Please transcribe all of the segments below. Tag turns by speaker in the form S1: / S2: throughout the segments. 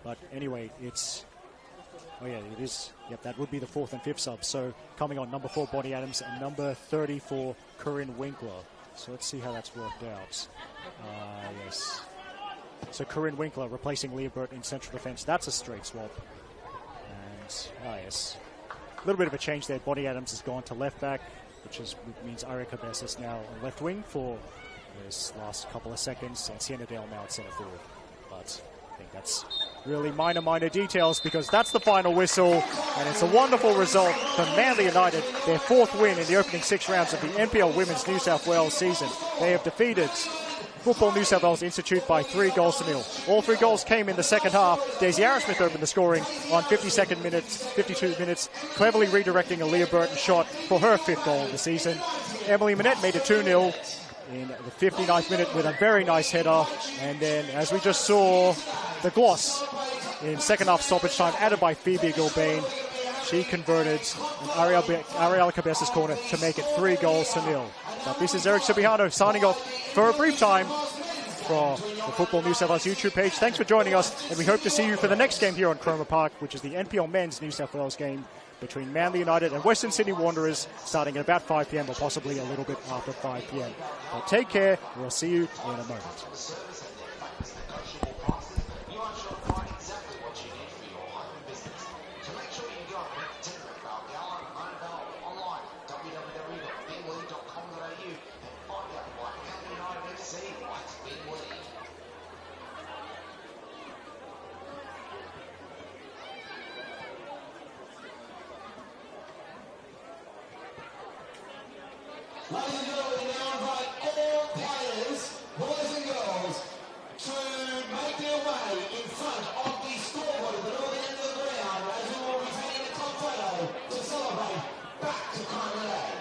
S1: But anyway, it's... Oh, yeah, it is. Yep, that would be the 4th and 5th subs. So coming on, number 4, Bonnie Adams, and number 34, Corinne Winkler. So let's see how that's worked out. Yes. So Corinne Winkler replacing Leah Burton in central defence. That's a straight swap. And, yes. A little bit of a change there. Bonnie Adams has gone to left back, which means Aria Cabeza is now on left wing for this last couple of seconds, and Sienna Dale now at centre forward. But I think that's really minor details, because that's the final whistle, and it's a wonderful result for Manly United, their 4th win in the opening 6 rounds of the NPL Women's New South Wales season. They have defeated Football New South Wales Institute by 3-0. All 3 goals came in the second half. Daisy Arrowsmith opened the scoring on 52 minutes, cleverly redirecting a Leah Burton shot for her 5th goal of the season. Emily Minette made it 2-0 in the 59th minute with a very nice header. And then, as we just saw, the gloss in second half stoppage time added by Phoebe Gilbane. She converted an Ariella Cabeza's corner to make it 3-0. But this is Eric Subihano signing off for a brief time for the Football New South Wales YouTube page. Thanks for joining us, and we hope to see you for the next game here on Cromer Park, which is the NPL Men's New South Wales game between Manly United and Western Sydney Wanderers, starting at about 5 p.m. or possibly a little bit after 5 p.m. But take care. We'll see you in a moment.
S2: Ladies and gentlemen, we now invite all players, boys and girls, to make their way in front of the scoreboard at the northern end of the ground as we will be taking a club photo to celebrate back to Cromer Park.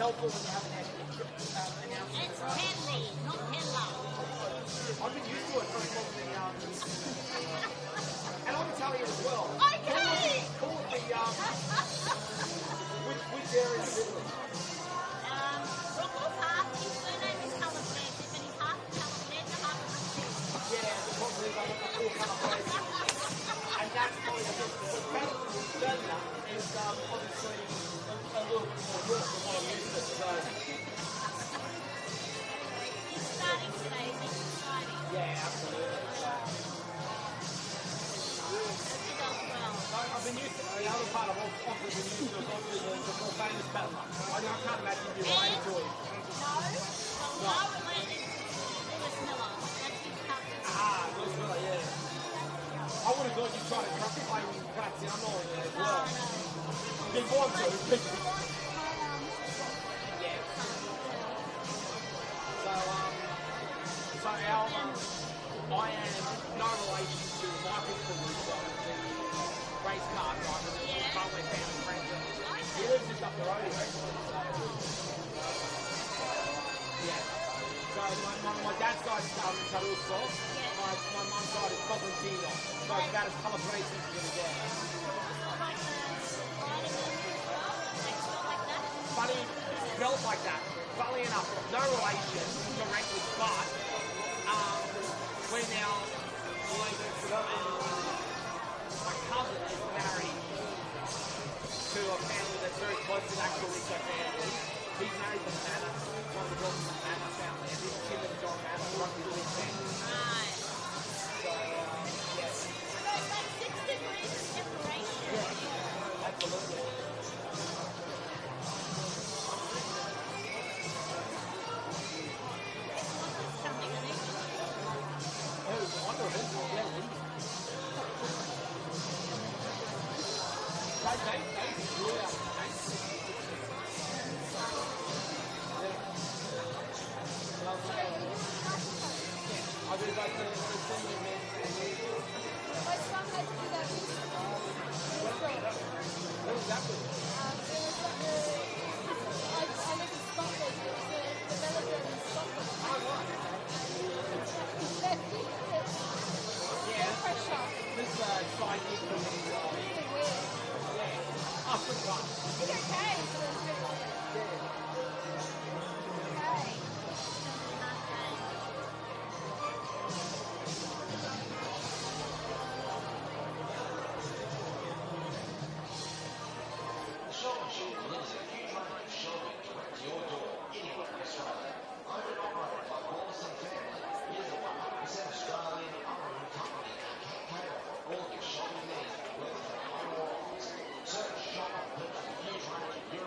S3: helpful when you have an announcement.
S4: It's Henley, not Henla.
S3: I've been used to it for the and I can tell you as well.
S4: Okay!
S3: Call it the which area is it?
S4: Rockwell's half, his surname is Colour Flash, but he's half Colour Flash and half Flash.
S3: Yeah, the problem is I got the full colour place. And that's probably the fact that we've done that is obviously a little bit more work than what I'm used to. So
S4: He's starting today, so it's exciting.
S3: yeah, absolutely.
S4: He does well.
S3: I've been used to the other part I've often been used to is obviously the more famous battler. I can't imagine you related to him.
S4: No, but we are related to Lewis Miller. That's his cousin.
S3: Ah, Lewis Miller, yeah. I would have thought you'd try to play with Graziano as well. You'd want to. Yeah. So I am no relation to Michael Caruso, the race car driver, the Conway family friend. He lives just up the road here. Yeah. So my dad's side is Caruso. My mum's side is Copantino. So it's about as colour racing as you're going to get. Funny, felt like that. Funny enough, no relation directly, but we're now my cousin is married to a family that's very close to the actual Rico family. He's married to Manor, one of the daughters of the Manor family, and his Tim and John Manor rugby league family.
S4: Right.
S3: So, yes.
S4: So it's like 6 degrees of separation.
S3: Yeah, absolutely.
S2: Search shop, huge range of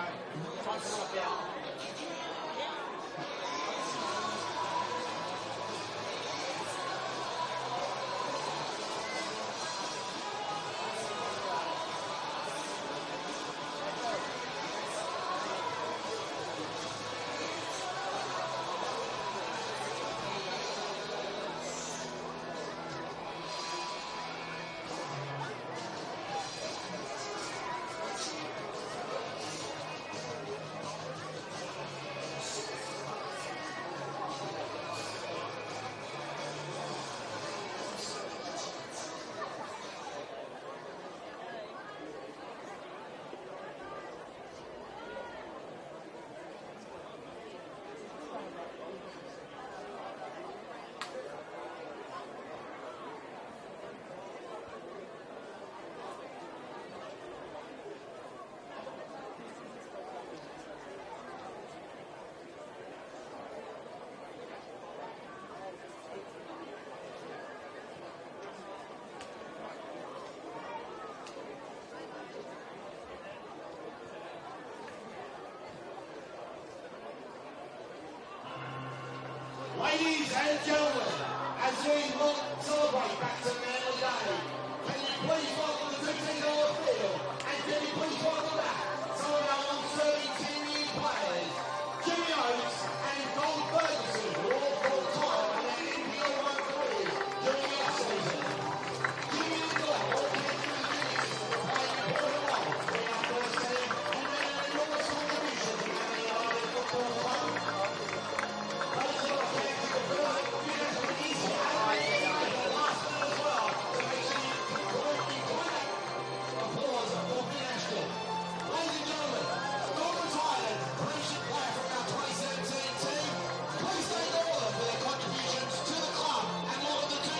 S3: Time to knock out.
S2: Ladies and gentlemen, as we look celebrate back to Manly Day, can you please welcome the $15 field, and can you please welcome back some of our long-serving team players, Jimmy Oates and Don Ferguson, who all brought time in their NPL 1 careers during the off-season. Jimmy and Don all came through the units, playing important roles in our first team, and made an enormous contribution to Manly United Football Club.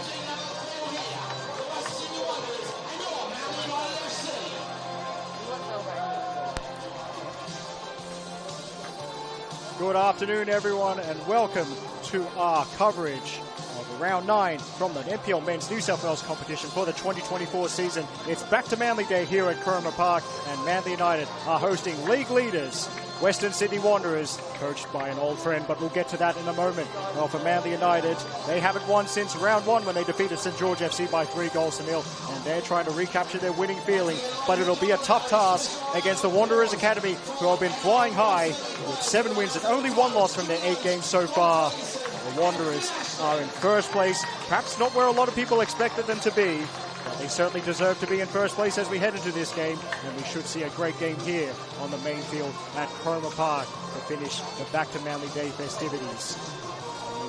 S1: Good afternoon, everyone, and welcome to our coverage of Round 9 from the NPL Men's New South Wales competition for the 2024 season. It's back to Manly Day here at Kuruma Park, and Manly United are hosting league leaders, Western Sydney Wanderers, coached by an old friend, but we'll get to that in a moment. Well, for Manly United, they haven't won since round 1 when they defeated St George FC by 3-0, and they're trying to recapture their winning feeling, but it'll be a tough task against the Wanderers Academy, who have been flying high with 7 wins and only 1 loss from their 8 games so far. The Wanderers are in first place, perhaps not where a lot of people expected them to be, but they certainly deserve to be in first place as we head into this game, and we should see a great game here on the main field at Kuruma Park to finish the Back to Manly Day festivities.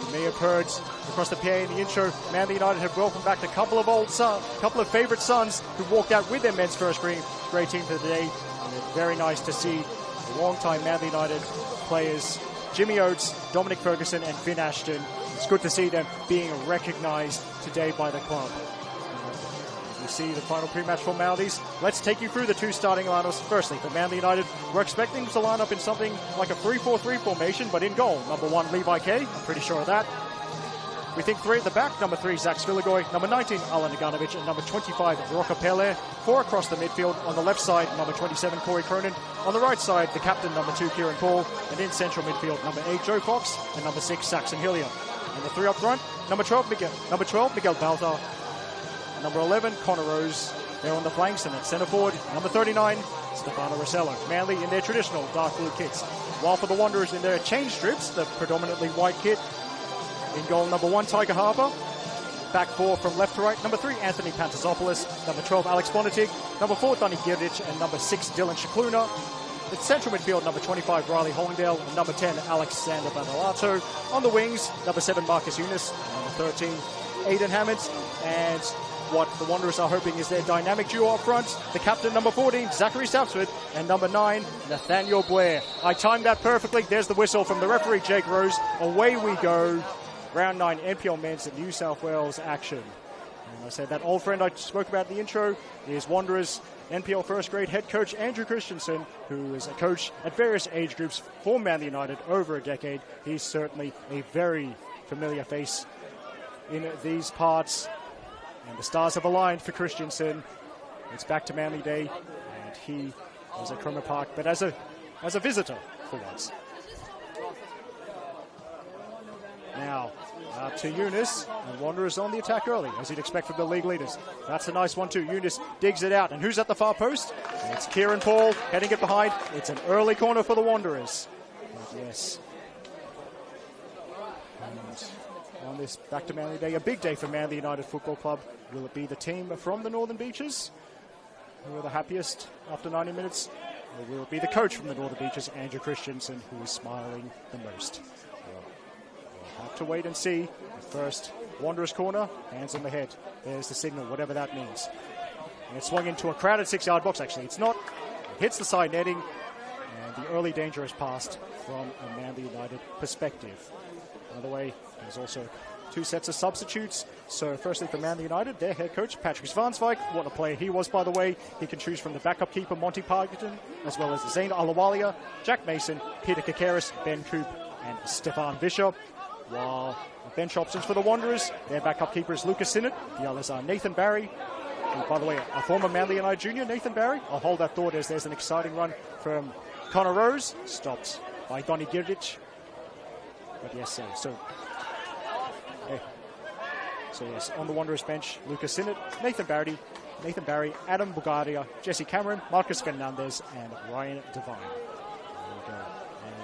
S1: You may have heard across the PA in the intro, Manly United have welcomed back a couple of favourite sons who walked out with their men's first grade team for the day, and it's very nice to see long-time Manly United players Jimmy Oates, Dominic Ferguson and Finn Ashton. It's good to see them being recognised today by the club. You see the final pre-match formalities. Let's take you through the 2 starting lineups. Firstly, for Manly United, we're expecting to line up in something like a 3-4-3 formation, but in goal, number 1, Levi Kay. I'm pretty sure of that. We think 3 at the back, number 3, Zach Svilagoy, number 19, Alan Naganovic, and number 25, Rocca Pele. 4 across the midfield. On the left side, number 27, Corey Cronin. On the right side, the captain, number 2, Kieran Paul. And in central midfield, number 8, Joe Fox, and number 6, Saxon Hillier. And the 3 up front, number 12, Miguel Baltar. Number 11, Connor Rose. They're on the flanks, and at centre forward, number 39, Stefano Rossello. Manly in their traditional dark blue kits. While for the Wanderers in their change strips, the predominantly white kit. In goal, number 1, Tiger Harper. Back 4 from left to right, number 3, Anthony Pantazopoulos. Number 12, Alex Bonatig. Number 4, Donny Girdic. And number 6, Dylan Shakluna. At central midfield, number 25, Riley Hollingdale. And number 10, Alexander Badalato. On the wings, number 7, Marcus Eunice. Number 13, Aidan Hammond. And what the Wanderers are hoping is their dynamic duo up front. The captain, number 14, Zachary Sapsford, and number 9, Nathaniel Blair. I timed that perfectly. There's the whistle from the referee, Jake Rose. Away we go. Round 9 NPL Men's New South Wales action. And I said that old friend I spoke about in the intro is Wanderers NPL first grade head coach Andrew Christensen, who is a coach at various age groups for Manly United over a decade. He's certainly a very familiar face in these parts. And the stars have aligned for Christensen. It's back to Manly Day, and he was at Cromer Park. But as a as a visitor for once. Now, out to Eunice, and Wanderers on the attack early, as you'd expect from the league leaders. That's a nice one too. Eunice digs it out, and who's at the far post? It's Kieran Paul, heading it behind. It's an early corner for the Wanderers. But yes. And on this Back to Manly Day, a big day for Manly United Football Club. Will it be the team from the Northern Beaches who are the happiest after 90 minutes? Or will it be the coach from the Northern Beaches, Andrew Christensen, who is smiling the most? We'll have to wait and see. First, Wanderers corner, hands on the head. There's the signal, whatever that means. And it swung into a crowded 6-yard box, actually. It's not. It hits the side netting, and the early danger has passed from a Manly United perspective. By the way, there's also 2 sets of substitutes. So firstly for Manly United, their head coach, Patrick Svansvik. What a player he was, by the way. He can choose from the backup keeper, Monty Parkinson, as well as Zane Alawalia, Jack Mason, Peter Kakaris, Ben Coop, and Stefan Vischer. While the bench options for the Wanderers, their backup keeper is Lucas Sinnott. The others are Nathan Barry. And by the way, a former Manly United junior, Nathan Barry. I'll hold that thought as there's an exciting run from Connor Rose, stopped by Donny Girdich. But yes, so yes, on the Wanderers bench, Lucas Sinnott, Nathan Barry, Adam Bugadia, Jesse Cameron, Marcus Fernandez, and Ryan Devine. There we go.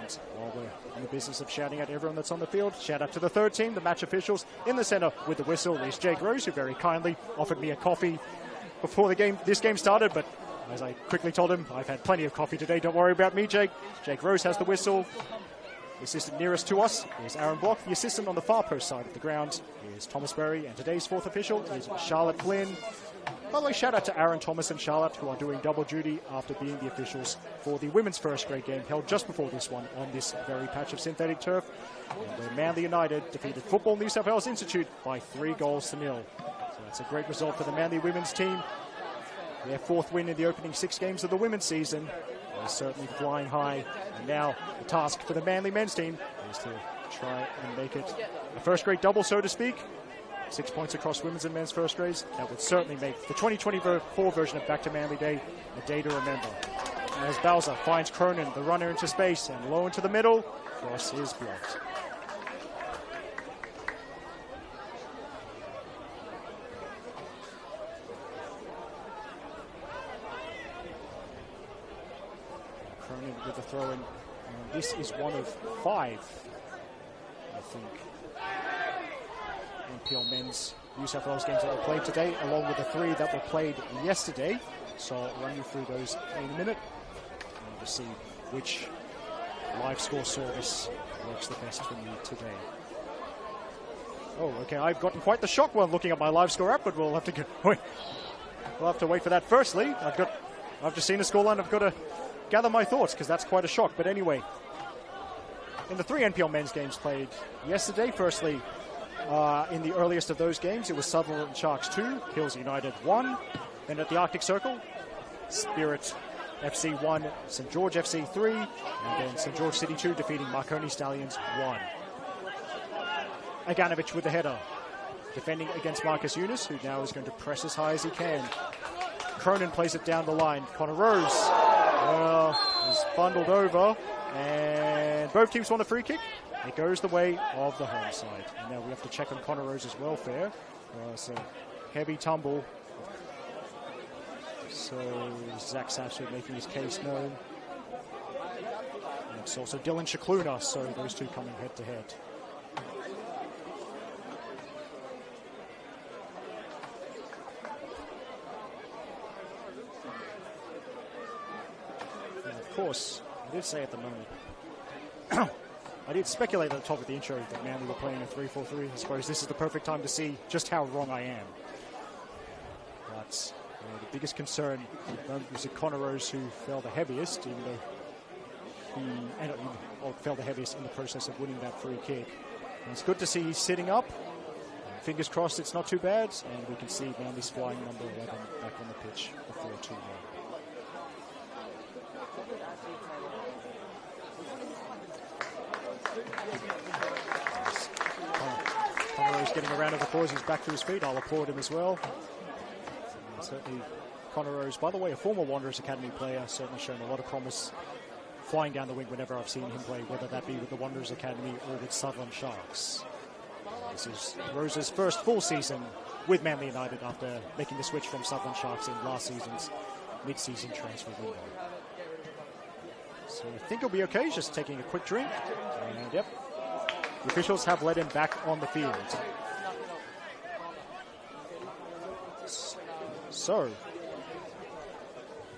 S1: And while we're in the business of shouting at everyone that's on the field, shout out to the third team, the match officials. In the center with the whistle is Jake Rose, who very kindly offered me a coffee before this game started, but as I quickly told him, I've had plenty of coffee today, don't worry about me, Jake. Jake Rose has the whistle. The assistant nearest to us is Aaron Block. The assistant on the far post side of the ground is Thomas Berry. And today's fourth official is Charlotte Flynn. By the way, shout out to Aaron, Thomas, and Charlotte, who are doing double duty after being the officials for the women's first grade game held just before this one on this very patch of synthetic turf, where Manly United defeated Football New South Wales Institute by 3-0. So that's a great result for the Manly women's team. Their 4th win in the opening 6 games of the women's season. They're certainly flying high. And now the task for the Manly men's team is to try and make it a first grade double, so to speak. 6 points across women's and men's first grades. That would certainly make the 2024 version of Back to Manly Day a day to remember. As Bowser finds Cronin, the runner, into space, and low into the middle. Cross is blocked. Cronin with the throw in. This is one of 5, I think, NPL men's New South Wales games that were played today, along with the 3 that were played yesterday. So I'll run you through those in a minute to see which live score service works the best for me today. Oh, okay, I've gotten quite the shock while looking at my live score app, but we'll have to we'll have to wait for that. Firstly, I've just seen a scoreline. I've got to gather my thoughts because that's quite a shock. But anyway, in the 3 NPL men's games played yesterday, firstly, in the earliest of those games, it was Sutherland Sharks 2, Hills United 1. Then at the Arctic Circle, Spirit FC 1, St George FC 3, and then St George City 2 defeating Marconi Stallions 1. Aganovich with the header, defending against Marcus Eunice, who now is going to press as high as he can. Cronin plays it down the line. Connor Rose is bundled over, and both teams want a free kick. It goes the way of the home side. And now we have to check on Connor Rose's welfare. So heavy tumble. So Zach Sapsford making his case known. And it's also Dylan Shakluna, so those two coming head to head. And of course, I did say at the moment, I did speculate at the top of the intro that Manly were playing a 3-4-3. I suppose this is the perfect time to see just how wrong I am. But the biggest concern was Connor Rose, who fell the heaviest, even though he fell the heaviest in the process of winning that free kick. And it's good to see he's sitting up. Fingers crossed it's not too bad, and we can see Manly's flying number 11 back on the pitch before 2-1. Connor Rose getting around of the cause. He's back to his feet. I'll applaud him as well. Certainly Connor Rose, by the way, a former Wanderers Academy player, certainly shown a lot of promise flying down the wing whenever I've seen him play, whether that be with the Wanderers Academy or with Southern Sharks. This is Rose's first full season with Manly United after making the switch from Southern Sharks in last season's mid-season transfer window. So I think he'll be okay, just taking a quick drink. And yep, the officials have let him back on the field. So,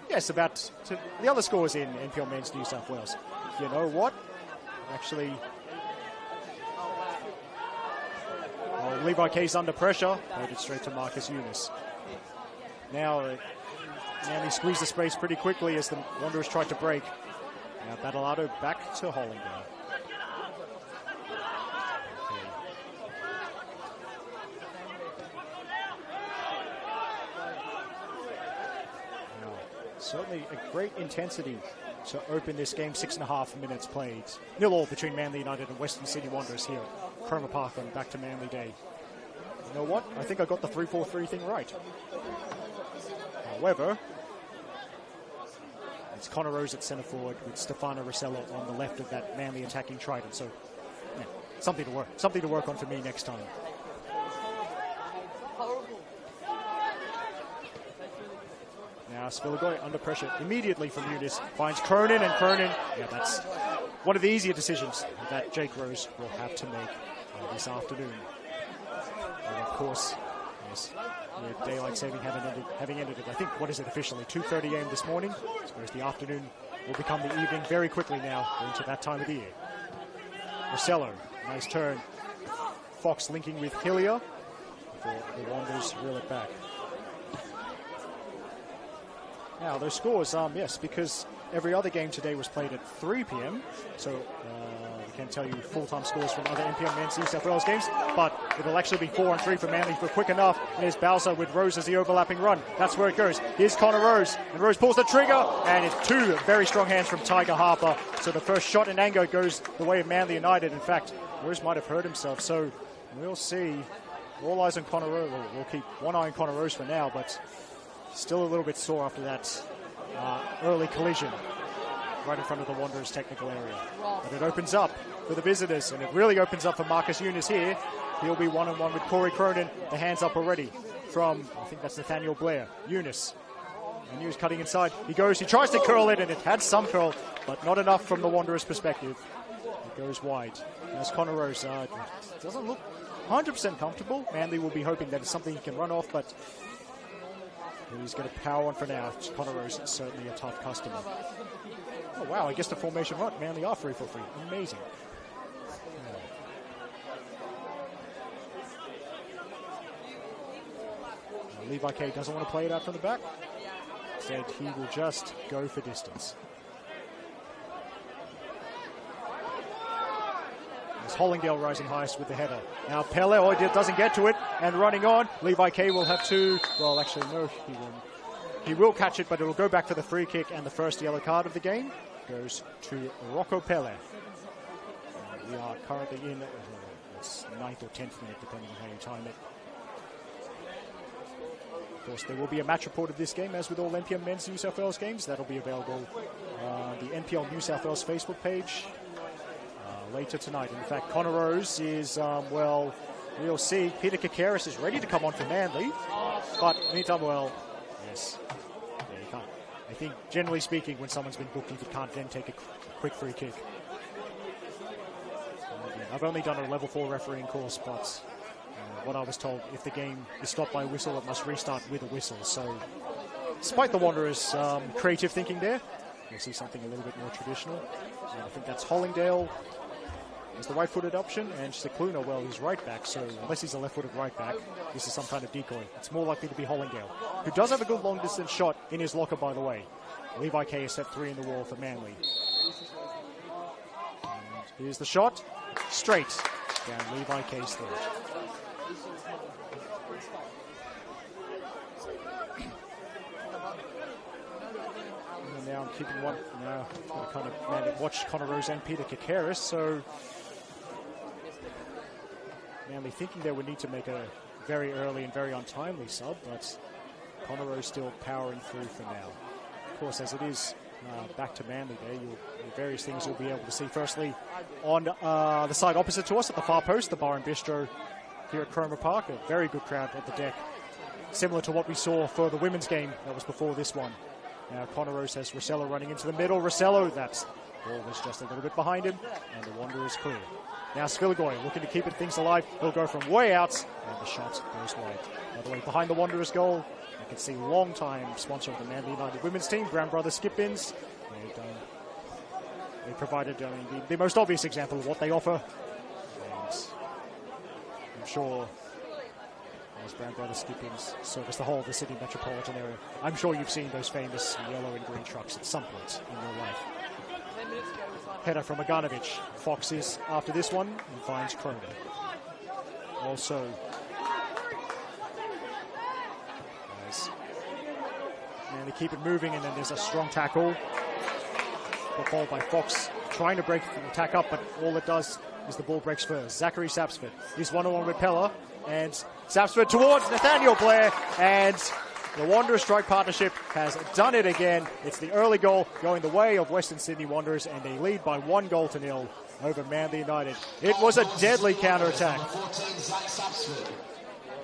S1: yes, about the other scores in NPL Men's New South Wales. You know what? Actually, Levi K's under pressure. Played it straight to Marcus Eunice. Now, Manly squeezed the space pretty quickly as the Wanderers tried to break. Now, Battleado back to Hollingdale. Certainly a great intensity to open this game. 6.5 minutes played. 0-0 between Manly United and Western Sydney Wanderers here at Cromer Park on Back to Manly Day. You know what? I think I got the 3-4-3 thing right. However, it's Connor Rose at centre forward with Stefano Rossello on the left of that Manly attacking trident. So, yeah, something to work on for me next time. Now Svilagoy under pressure immediately from Eunice, finds Cronin, and Cronin, yeah, that's one of the easier decisions that Jake Rose will have to make this afternoon. And of course, yes, with daylight saving having ended at, I think, what is it officially, 2:30 a.m. this morning. I suppose the afternoon will become the evening very quickly now, into that time of the year. Rossello, nice turn. Fox linking with Hillier before the Wanderers reel it back. Now, those scores, yes, because every other game today was played at 3 p.m. So we can tell you full-time scores from other NPL Men's New South Wales games, but it'll actually be 4 and 3 for Manly for quick enough. And here's Bowser with Rose as the overlapping run. That's where it goes. Here's Connor Rose, and Rose pulls the trigger, and it's 2 very strong hands from Tiger Harper. So the first shot in anger goes the way of Manly United. In fact, Rose might have hurt himself, so we'll see. All eyes on Connor Rose. We'll keep one eye on Connor Rose for now, but still a little bit sore after that early collision right in front of the Wanderers' technical area. But it opens up for the visitors, and it really opens up for Marcus Eunice here. He'll be one-on-one with Corey Cronin. The hands up already from, I think that's Nathaniel Blair. Eunice. And Eunice cutting inside. He tries to curl it, and it had some curl, but not enough from the Wanderers' perspective. It goes wide. As Connor Rose doesn't look 100% comfortable. Manly will be hoping that it's something he can run off, but he's going to power on for now. Connor Rose is certainly a tough customer. Oh, wow, I guess the formation right. Manly are 3-4-3. Amazing. Levi K doesn't want to play it out from the back. Instead, he will just go for distance. There's Hollingdale rising highest with the header. Now Pele doesn't get to it, and running on. Levi K will have to, well, actually, no, he won't. He will catch it, but it will go back for the free kick, and the first yellow card of the game goes to Rocco Pele. We are currently in the 9th or 10th minute, depending on how you time it. Of course, there will be a match report of this game, as with all NPL Men's New South Wales games. That'll be available on the NPL New South Wales Facebook page later tonight. In fact, Connor Rose is, well, we'll see. Peter Kakaris is ready to come on for Manly, but meantime, well, yes. Yeah, you can't. I think, generally speaking, when someone's been booked, you can't then take a quick free kick. I've only done a level 4 refereeing course, but what I was told, if the game is stopped by a whistle, it must restart with a whistle. So, despite the Wanderers' creative thinking there, you'll see something a little bit more traditional. I think that's Hollingdale as the right-footed option, and Cicluna, well, he's right back, so unless he's a left-footed right back, this is some kind of decoy. It's more likely to be Hollingdale, who does have a good long-distance shot in his locker, by the way. Levi K has set 3 in the wall for Manly. And here's the shot. Straight down Levi K's throat. And now I'm keeping one. Now I kind of watched Connor Rose and Peter Kakaris, so Manly thinking they would need to make a very early and very untimely sub, but Connor Rose still powering through for now. Of course, as it is back to Manly there. Various things you'll be able to see. Firstly, on the side opposite to us at the far post, the Bar and Bistro here at Cromer Park. A very good crowd at the deck. Similar to what we saw for the women's game that was before this one. Now Connor Rose has Rossello running into the middle. Rossello, that ball was just a little bit behind him, and the Wanderers clear. Now Svilgoy looking to keep things alive. He'll go from way out, and the shot goes wide. By the way, behind the Wanderers goal, you can see long-time sponsor of the Manly United women's team, Brown Brothers Skip-Ins. They provided the most obvious example of what they offer. And I'm sure as Brown Brothers Skip-Ins service the whole of the Sydney metropolitan area, I'm sure you've seen those famous yellow and green trucks at some point in your life. Header from Aganovic. Fox is after this one and finds Cronin. Also, and they keep it moving, and then there's a strong tackle. The ball by Fox, trying to break the attack up, but all it does is the ball breaks first. Zachary Sapsford. He's one-on-one with Pella, and Sapsford towards Nathaniel Blair, and the Wanderers strike partnership has done it again. It's the early goal going the way of Western Sydney Wanderers, and they lead by 1-0 over Manly United. It was a deadly counter-attack.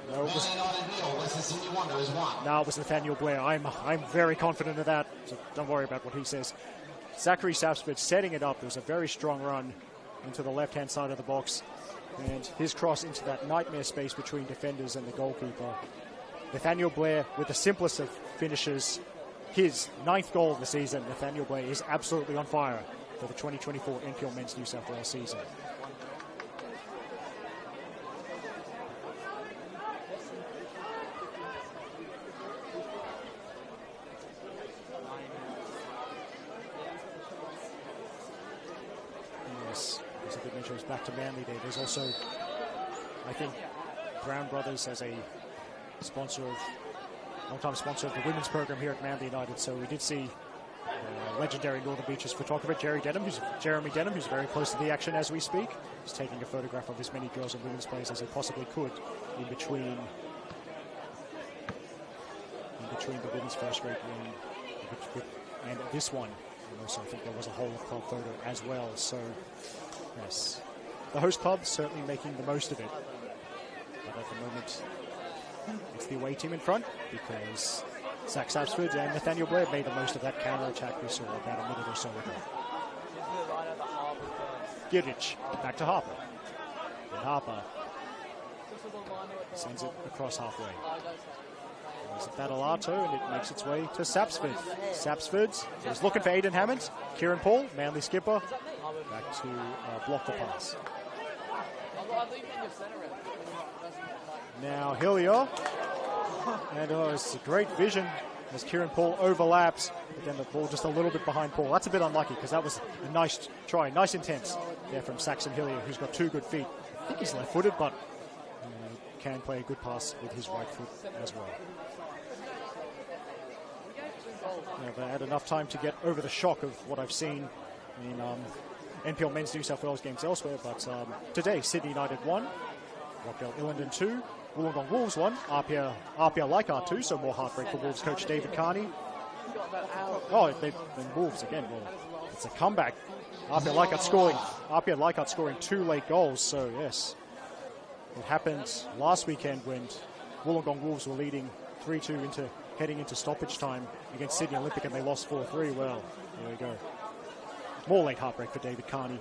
S1: No, it was Nathaniel Blair. I'm very confident of that, so don't worry about what he says. Zachary Sapsford setting it up. There was a very strong run into the left-hand side of the box, and his cross into that nightmare space between defenders and the goalkeeper. Nathaniel Blair with the simplest of finishes. His 9th goal of the season. Nathaniel Blair is absolutely on fire for the 2024 NPL Men's New South Wales season. Yes, as I did mention, it's back to Manly Day. There's also, I think, Brown Brothers as a long-time sponsor of the women's program here at Manly United. So we did see legendary Northern Beaches photographer Jeremy Denham, who's very close to the action as we speak. He's taking a photograph of as many girls and women's players as he possibly could in between the women's first grade game and this one. And also, I think there was a whole of club photo as well. So, yes, the host club certainly making the most of it. But at the moment, it's the away team in front because Zach Sapsford and Nathaniel Blair made the most of that counter-attack we saw about a minute or so ago. Girdich back to Harper. And Harper sends it across halfway. It's at Badalato, and it makes its way to Sapsford. Sapsford is looking for Aidan Hammond. Kieran Paul, Manly skipper, back to block the pass. Now Hillier, and it's a great vision as Kieran Paul overlaps, but then the ball just a little bit behind Paul. That's a bit unlucky because that was a nice try, nice intense there from Saxon Hillier, who's got 2 good feet. I think he's left-footed, but can play a good pass with his right foot as well. They had enough time to get over the shock of what I've seen in NPL Men's New South Wales games elsewhere, but today Sydney United 1, Rockdale Illingdon 2, Wollongong Wolves 1, RPL Leichhardt 2, so more heartbreak for Wolves coach David Carney. Oh, then Wolves again. Well, it's a comeback. RPL Leichhardt scoring 2 late goals, so yes. It happened last weekend when Wollongong Wolves were leading 3-2 heading into stoppage time against Sydney Olympic, and they lost 4-3. Well, there we go. More late heartbreak for David Carney.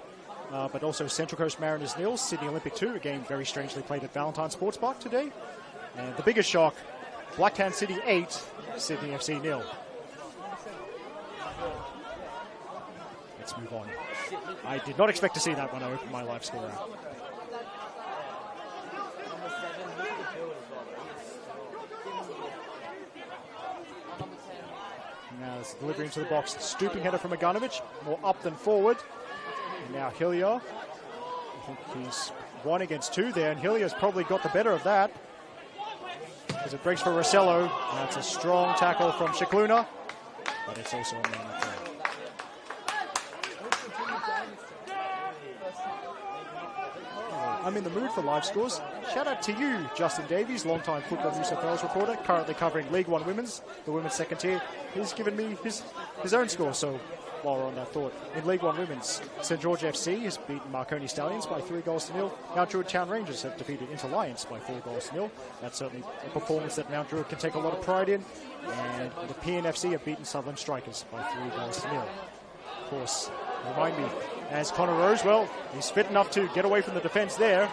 S1: But also Central Coast Mariners 0, Sydney Olympic 2, a game very strangely played at Valentine Sports Park today. And the biggest shock, Blacktown City 8, Sydney FC 0. Let's move on. I did not expect to see that when I opened my live score app. Now there's a delivery into the box. Stooping header from Aganovic, more up than forward. And now Hillier. I think he's 1 against 2 there, and Hillier's probably got the better of that. As it breaks for Rossello. That's a strong tackle from Shikluna, but it's also a man of I'm in the mood for live scores. Shout out to you, Justin Davies, long-time Football New South Wales reporter, currently covering League One Women's, the women's second tier. He's given me his own score, so while we're on that thought. In League One Women's, St George FC has beaten Marconi Stallions by 3-0. Mount Druitt Town Rangers have defeated Interliance by 4-0. That's certainly a performance that Mount Druitt can take a lot of pride in. And the PNFC have beaten Sutherland Strikers by 3-0. Of course, remind me, as Connor Rose, well, he's fit enough to get away from the defence there.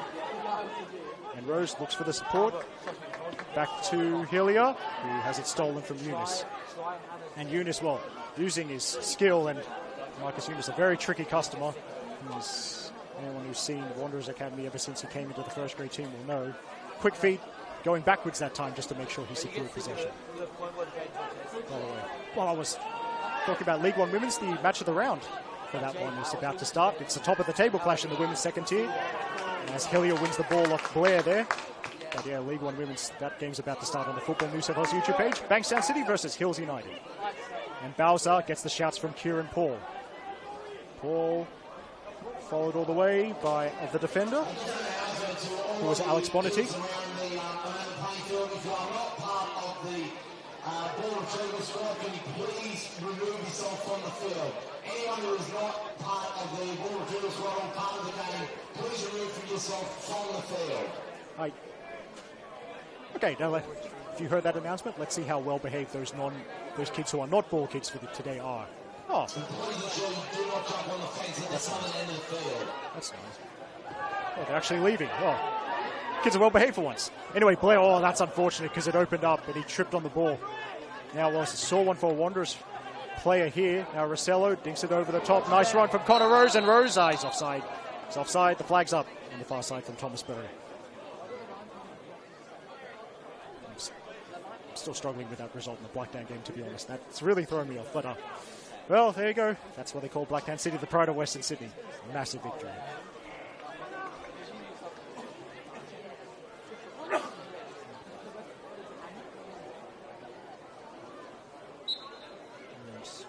S1: And Rose looks for the support. Back to Hillier, who has it stolen from Eunice. And Eunice, well, using his skill, and Marcus Eunice, a very tricky customer. Anyone who's seen Wanderers Academy ever since he came into the first grade team will know. Quick feet, going backwards that time just to make sure he secured possession. By the way, while I was talking about League One Women's, the match of the round for that one is about to start. It's the top of the table clash in the women's second tier, as Hillier wins the ball off Blair there. But yeah, League One Women's, that game's about to start on the Football New South Wales YouTube page. Bankstown City versus Hills United. And Bowser gets the shouts from Kieran Paul. Paul followed all the way by the defender, who was Alex Bonity.
S2: Ball retrieval squad, can you please remove yourself from the field? Anyone who is not part of the ball retrieval squad or part of the game, please remove yourself from the field.
S1: Okay, now if you heard that announcement, let's see how well behaved those kids who are not ball kids for today are. Oh,
S2: Please ensure you do not jump on the fence at the southern end of the field.
S1: That's nice. Oh, they're actually leaving. Oh, kids are well behaved for once. Anyway, Blair, oh, that's unfortunate because it opened up and he tripped on the ball. Now, well, saw one for a Wanderers player here. Now, Rossello dinks it over the top. Nice run from Connor Rose, and Rose, he's offside. He's offside. The flag's up on the far side from Thomas Berry. I'm still struggling with that result in the Blacktown game, to be honest. That's really thrown me off. But, well, there you go. That's what they call Blacktown City, the pride of Western Sydney. Massive victory.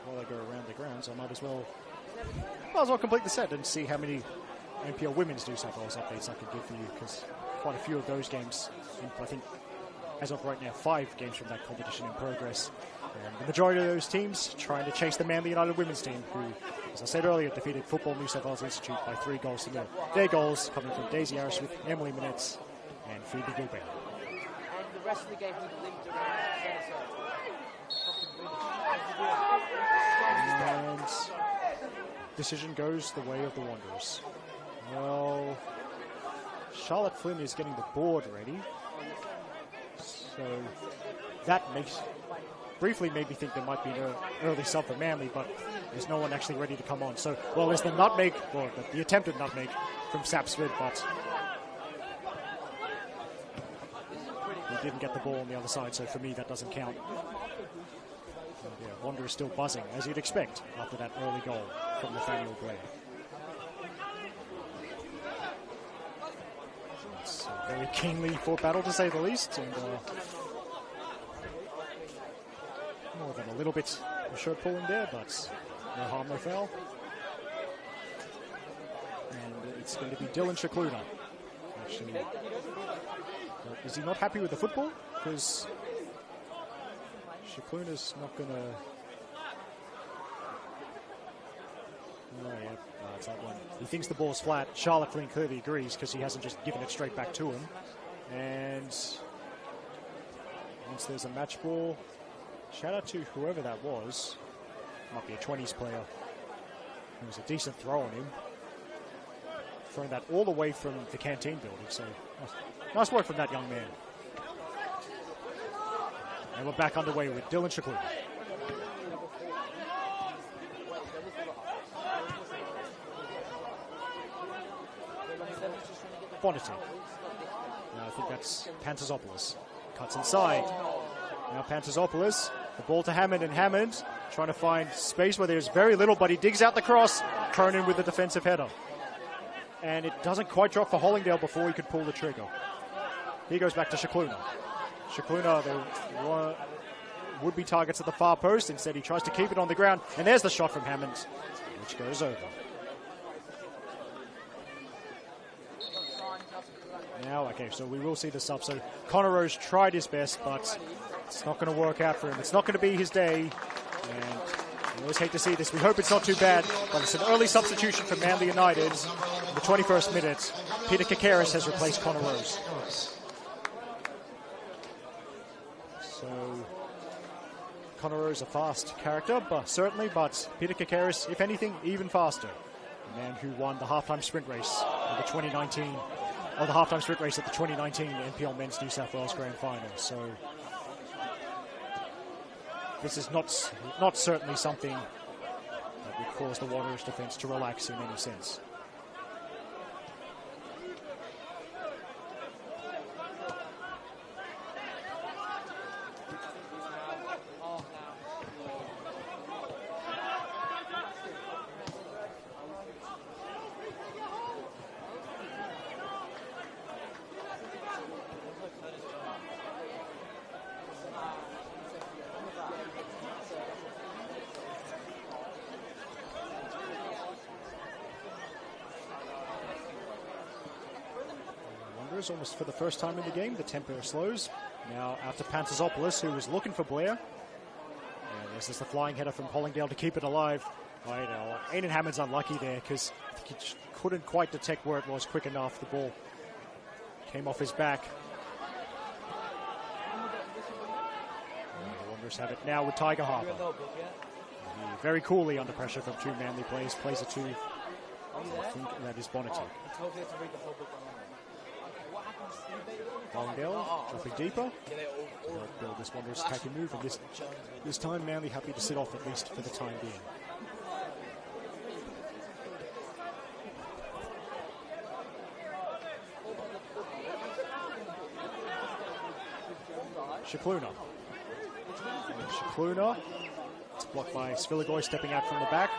S1: While I go around the grounds, I might as well complete the set and see how many NPL Women's New South Wales updates I can give for you, because quite a few of those games, I think, as of right now, 5 games from that competition in progress. And the majority of those teams trying to chase the Manly United women's team, who, as I said earlier, defeated Football New South Wales Institute by 3-0. Their goals coming from Daisy Harris-Smith, Emily Minetz, and Phoebe Gilbert.
S3: And the rest of the game we linked around
S1: And decision goes the way of the Wanderers. Well, Charlotte Flynn is getting the board ready. So that briefly made me think there might be an early sub for Manly, but there's no one actually ready to come on. So, well, there's the nutmeg, or the attempted nutmeg from Sapsford, but he didn't get the ball on the other side, so for me that doesn't count. And yeah, Wanderers still buzzing, as you'd expect, after that early goal from Nathaniel Blair. It's a very keenly fought battle, to say the least, and more than a little bit of shirt pulling there, but no harm, no foul. And it's going to be Dylan Shakluna. Actually, is he not happy with the football? Because Shakluna's not going to... Oh, yeah, it's that one. He thinks the ball's flat. Charlotte Flynn clearly agrees because he hasn't just given it straight back to him. And once there's a match ball, shout out to whoever that was. Might be a 20s player. It was a decent throw on him. Throwing that all the way from the canteen building. So nice work from that young man. And we're back underway with Dylan Shakluna. Bonity. Now I think that's Pantazopoulos. Cuts inside. Now Pantazopoulos. The ball to Hammond, and Hammond trying to find space where there's very little, but he digs out the cross. Cronin with the defensive header. And it doesn't quite drop for Hollingdale before he could pull the trigger. He goes back to Shakluna. Shakluna, the would-be targets at the far post. Instead, he tries to keep it on the ground. And there's the shot from Hammond, which goes over. Now, okay, so we will see the sub. So Connor Rose tried his best, but it's not going to work out for him. It's not going to be his day. And I always hate to see this. We hope it's not too bad, but it's an early substitution for Manly United. In the 21st minute, Peter Kakaris has replaced Connor Rose. So Connor Rose, a fast character, but certainly, but Peter Kakaris, if anything, even faster. The man who won the halftime sprint race of the 2019, or the halftime sprint race at the 2019 NPL Men's New South Wales Grand Final. So this is not certainly something that would cause the Wanderers defence to relax in any sense. Almost for the first time in the game, the tempo slows. Now out to Pantazopoulos, who was looking for Blair. And there's just a flying header from Hollingdale to keep it alive. Oh, you know, Aidan Hammond's unlucky there because he couldn't quite detect where it was quick enough. The ball came off his back. And the Wanderers have it now with Tiger Harbour. Very coolly under pressure from two Manly players. Plays it to, I think that is Bonnetty. Hollingdale dropping deeper. Bill, this Wanderers attacking move, and this time Manly happy to sit off at least for the time being. Shikluna. It's blocked by Svilagoy stepping out from the back.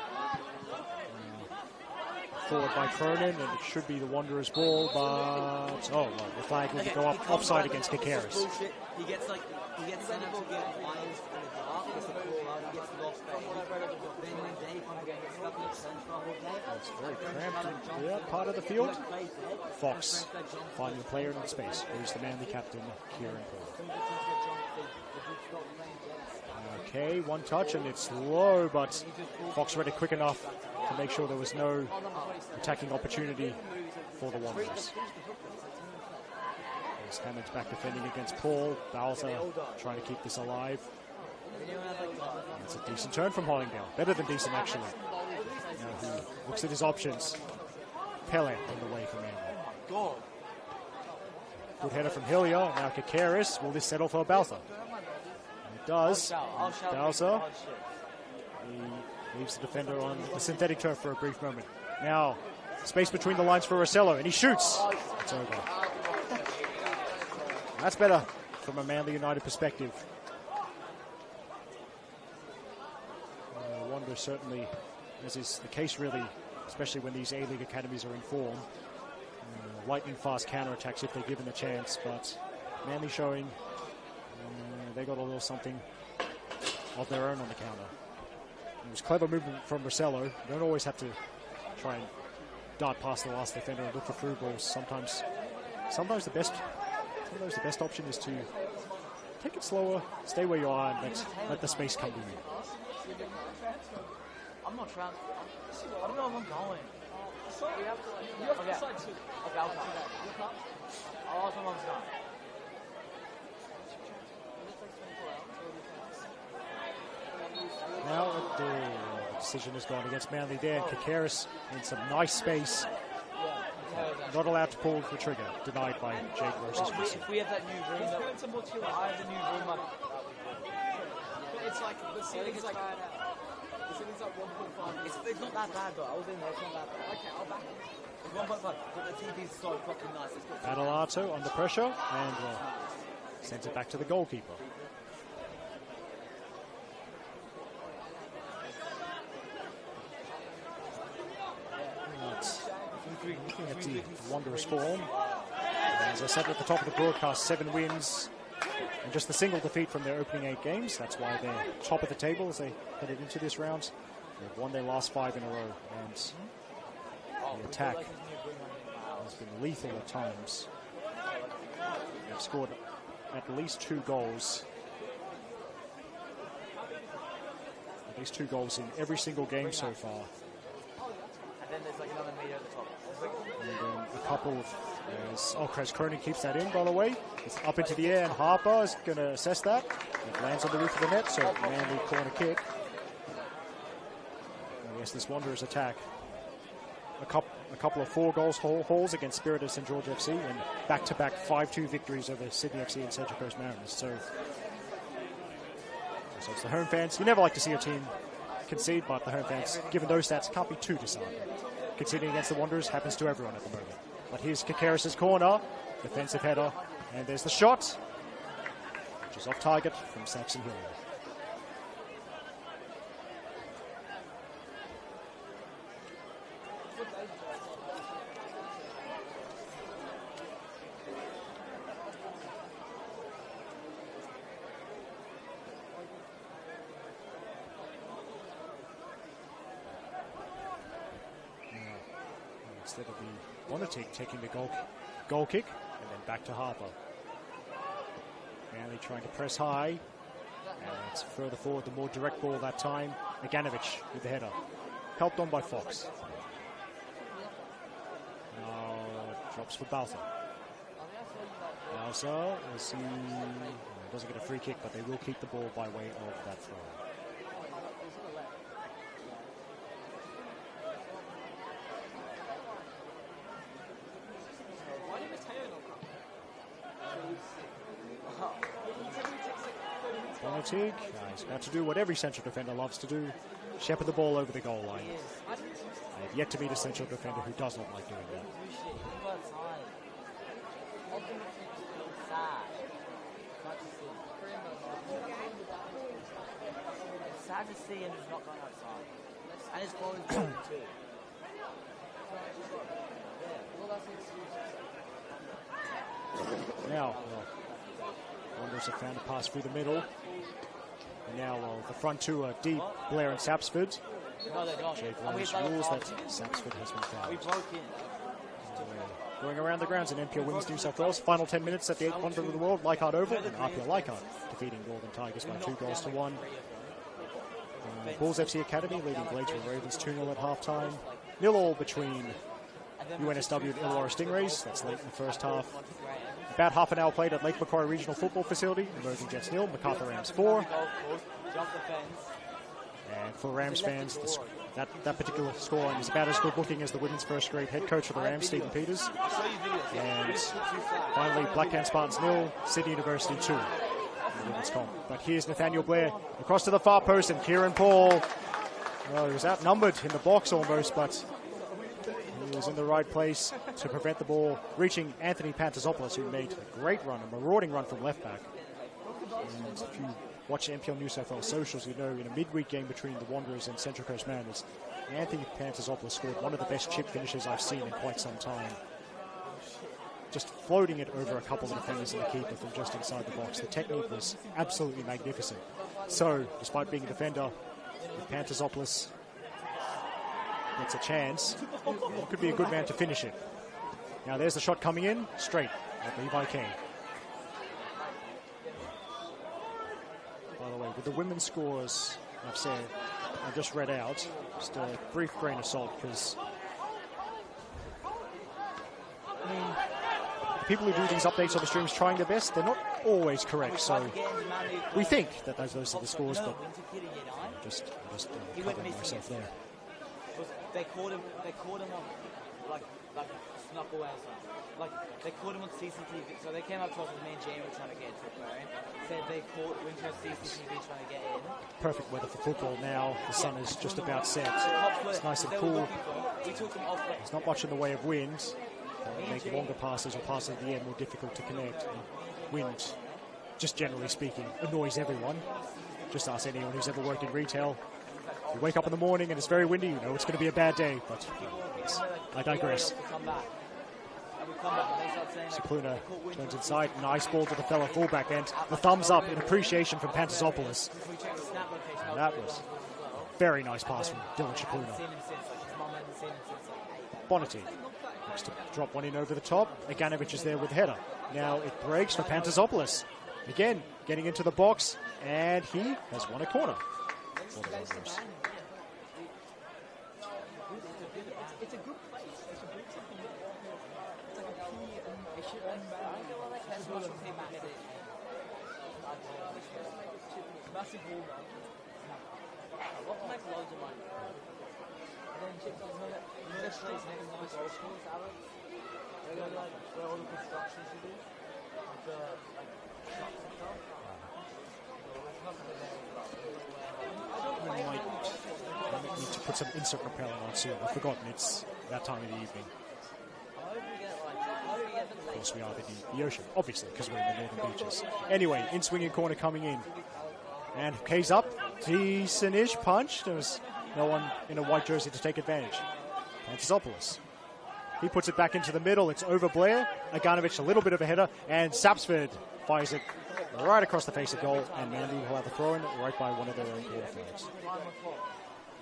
S1: Forward by Cronin, and it should be the Wanderers' ball, but oh, well, the flag will go up offside against Kakaris.
S3: He gets sent out to get lines in the dark, gets the ball out, he gets the lost back. Then Dave gets stuck in the centre.
S1: It's very cramped in part of the field. Fox finding the player in space. Who's the Manly captain, Kieran Paul. Okay, one touch, and it's low, but Fox read it quick enough to make sure there was no attacking opportunity for the Wanderers. There's Hammond's back defending against Paul. Bowser trying to keep this alive. It's a decent turn from Hollingdale. Better than decent, actually. Now he looks at his options. Pele in the way for Manly. Good header from Hillier. Now Kakaris. Will this settle for Bowser? It does. Bowser. He leaves the defender on the synthetic turf for a brief moment. Now, space between the lines for Rossello, and he shoots. It's over. That's better from a Manly United perspective. Wanderers certainly, as is the case really, especially when these A-League academies are in form, lightning fast counterattacks if they're given the chance, but Manly showing they got a little something of their own on the counter. It was clever movement from Rossello. You don't always have to try and dart past the last defender and look for through balls. Sometimes the best option is to take it slower, stay where you are, and let the space come to you.
S3: I'm not trying. I don't know if I'm going. You have to decide too. Okay, I'll come. I'll ask my mom's not.
S1: Now the decision has gone against Manly there. Kakaris in some nice space. Not allowed to pull the trigger. Denied by Jake Rose's whistle.
S3: If we have that new room, I have the new room. It's like the ceiling's like 1.5. It's not that bad though. I was in there. It's not that bad. Okay, I'll back it. It's 1.5. But the TV's so fucking nice.
S1: Adelato under pressure and sends it back to the goalkeeper. Looking at the Wanderers' form, as I said at the top of the broadcast, 7 wins and just a single defeat from their opening 8 games. That's why they're top of the table as they headed into this round. They've won their last 5 in a row, and the attack has been lethal at times. They've scored at least 2 goals. At least 2 goals in every single game so far.
S3: And then there's like another meter at the top.
S1: And then a couple of... Kres Cronin keeps that in, by the way. It's up into the air, and Harper is going to assess that. It lands on the roof of the net, so Manly corner kick. And yes, this Wanderers attack. A couple of 4-goals hauls against Spirit of St George FC, and back-to-back 5-2 victories over Sydney FC and Central Coast Mariners. So it's the home fans. You never like to see your team concede, but the home fans, given those stats, can't be too disheartened. Conceding against the Wanderers happens to everyone at the moment. But here's Kakaris' corner, defensive header, and there's the shot, which is off target from Saxon Hill. Instead of the Bonatic taking the goal kick, and then back to Harper. Manly trying to press high, and it's further forward, the more direct ball that time. Meganovic with the header, helped on by Fox. Now drops for Baltha. Baltha, doesn't get a free kick, but they will keep the ball by way of that throw. He's about to do what every central defender loves to do, shepherd the ball over the goal line. I have yet to meet a central defender who does not like doing that.
S5: It's sad to see him just not going outside. And his goal is broken too.
S1: Now, Wanderers have found a pass through the middle. And now, the front two are deep, Blair and Sapsford.
S5: No, they don't.
S1: Jake Lawrence rules that Sapsford has been fouled.
S5: We broke in.
S1: Going around the grounds in NPL Women's New South Wales. Final 10 minutes at the 8th Wonder of the World, Leichhardt Oval, and RPL Leichhardt defeating Northern Tigers by 2-1. Bulls FC Academy leading Glacier Ravens 2-0 at halftime. 0-0 between UNSW and Illawarra Stingrays. That's late in the first half. About half an hour played at Lake Macquarie Regional Football Facility. Emerging Jets 0, MacArthur Rams 4. And for Rams fans, that particular scoreline is about as good looking as the women's first grade head coach for the Rams, Stephen Peters. And finally, Blackhand Spartans 0, Sydney University 2. But here's Nathaniel Blair across to the far post, and Kieran Paul. Well, he was outnumbered in the box almost, but he was in the right place to prevent the ball reaching Anthony Pantazopoulos, who made a great run, a marauding run from left back. And if you watch NPL New South Wales socials, you know in a midweek game between the Wanderers and Central Coast Mariners, Anthony Pantazopoulos scored one of the best chip finishes I've seen in quite some time. Just floating it over a couple of defenders and the keeper from just inside the box. The technique was absolutely magnificent. So, despite being a defender, if Pantazopoulos gets a chance, it could be a good man to finish it. Now there's the shot coming in, straight at Levi King. By the way, with the women's scores I've just read out, just a brief grain of salt, because the people who do these updates on the streams trying their best, they're not always correct. So we think that those are the scores, but I'm just covering myself there.
S5: They caught him on like snuck away or something. Like they caught him on CCTV. So they came up to us with me and Jamie trying to get into it, right? Said they caught Winter CCTV trying to get in.
S1: Perfect weather for football now. The sun is just about set. It's nice and cool. There's not much in the way of wind. They make longer passes or passes at the end more difficult to connect. And wind, just generally speaking, annoys everyone. Just ask anyone who's ever worked in retail. You wake up in the morning and it's very windy, you know it's going to be a bad day, but yes, I digress. Sapluna turns inside, nice ball to the fellow fullback, and the thumbs up in appreciation from Pantazopoulos. And that was Very nice pass from Dylan
S5: I haven't
S1: Chapuna.
S5: seen him since, like, his mum hasn't seen him since, like, 8.
S1: Bonity looks to drop one in over the top. Aganovic is there with the header. Now it breaks for Pantazopoulos. Again, getting into the box, and he has won a corner for the Wanderers.
S5: It's a good place. It's a good something. It's like a key and it should massive ball run. What can make loads of money? And then chips on the streets next to the golf course, Alex. They go like where all the construction should be. Like the shops and stuff.
S1: I need to put some insect repellent on soon. I've forgotten it's that time of the evening. Of course, we are in the ocean, obviously, because we're in the northern beaches. Anyway, in-swinging corner coming in. And K's up. Decent-ish punch. There was no one in a white jersey to take advantage. Pantazopoulos. He puts it back into the middle. It's over Blair. Aganovic, a little bit of a header. And Sapsford fires it right across the face of goal. And Manly will have a throw-in right by one of their own corner flags.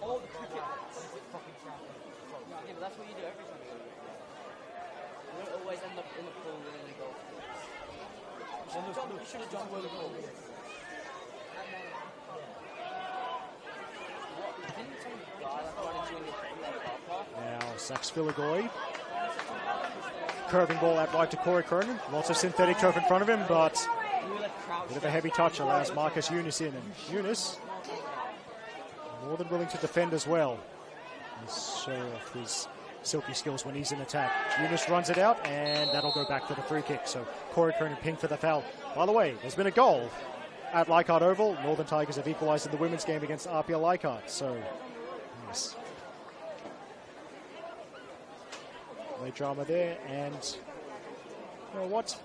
S5: All the cricket is fucking trapping. Yeah, but that's what you do every time you go to cricket. You don't always end up in the pool winning the golf course. You should have done well the goal.
S1: Now, Sax Filigoy. Curving ball out wide to Corey Kernan. Lots of synthetic turf in front of him, but a bit of a heavy touch allows Marcus Eunice in. And Eunice, more than willing to defend as well. He's show off his silky skills when he's in attack. Eunice runs it out, and that'll go back for the free kick. So Corey Kernan pinged for the foul. By the way, there's been a goal at Leichhardt Oval. Northern Tigers have equalised in the women's game against RPL Leichhardt. So, yes. Late drama there, and you know what?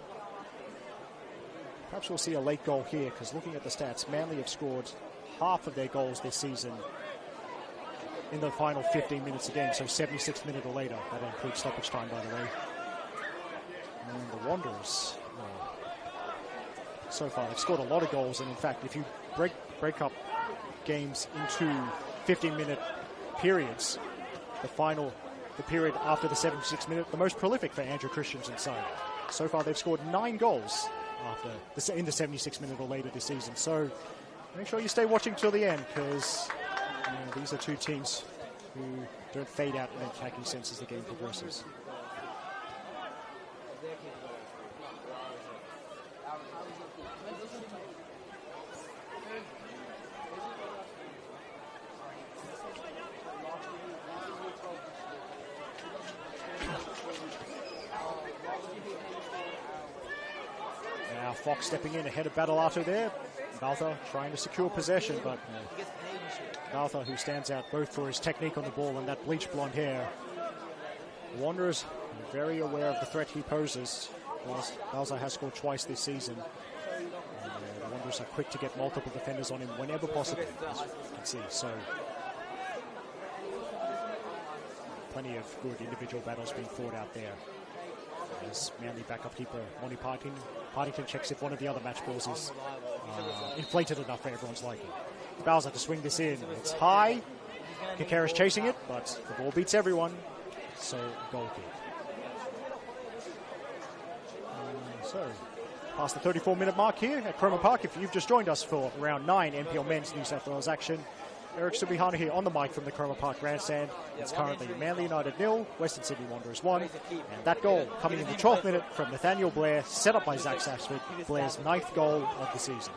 S1: Perhaps we'll see a late goal here, because looking at the stats, Manly have scored half of their goals this season in the final 15 minutes of the game, so 76 minutes or later. That includes stoppage time, by the way. And the Wanderers, so far, they've scored a lot of goals, and in fact, if you break up games into 15-minute periods, the period after the 76-minute, the most prolific for Andrew Christiansen's side. So far, they've scored 9 goals in the 76-minute or later this season. So make sure you stay watching till the end, because these are two teams who don't fade out in an attacking sense as the game progresses. Now Fox stepping in ahead of Battleato there. Baltha trying to secure possession, but Baltha, who stands out both for his technique on the ball and that bleached blonde hair. The Wanderers are very aware of the threat he poses. Baltha has scored twice this season. And, the Wanderers are quick to get multiple defenders on him whenever possible, as you can see. So plenty of good individual battles being fought out there. As Manly backup keeper Monty Partington checks if one of the other match balls is inflated enough for everyone's liking. Bowser to swing this in. It's high. Kakaris chasing it, but the ball beats everyone. So, goal kick. So, past the 34-minute mark here at Cromer Park. If you've just joined us for round 9 NPL Men's New South Wales action, Eric Subihana here on the mic from the Cromer Park grandstand. It's currently Manly United 0, Western Sydney Wanderers 1. And that goal coming in the 12th minute from Nathaniel Blair, set up by Zach Saxford, Blair's 9th goal of the season.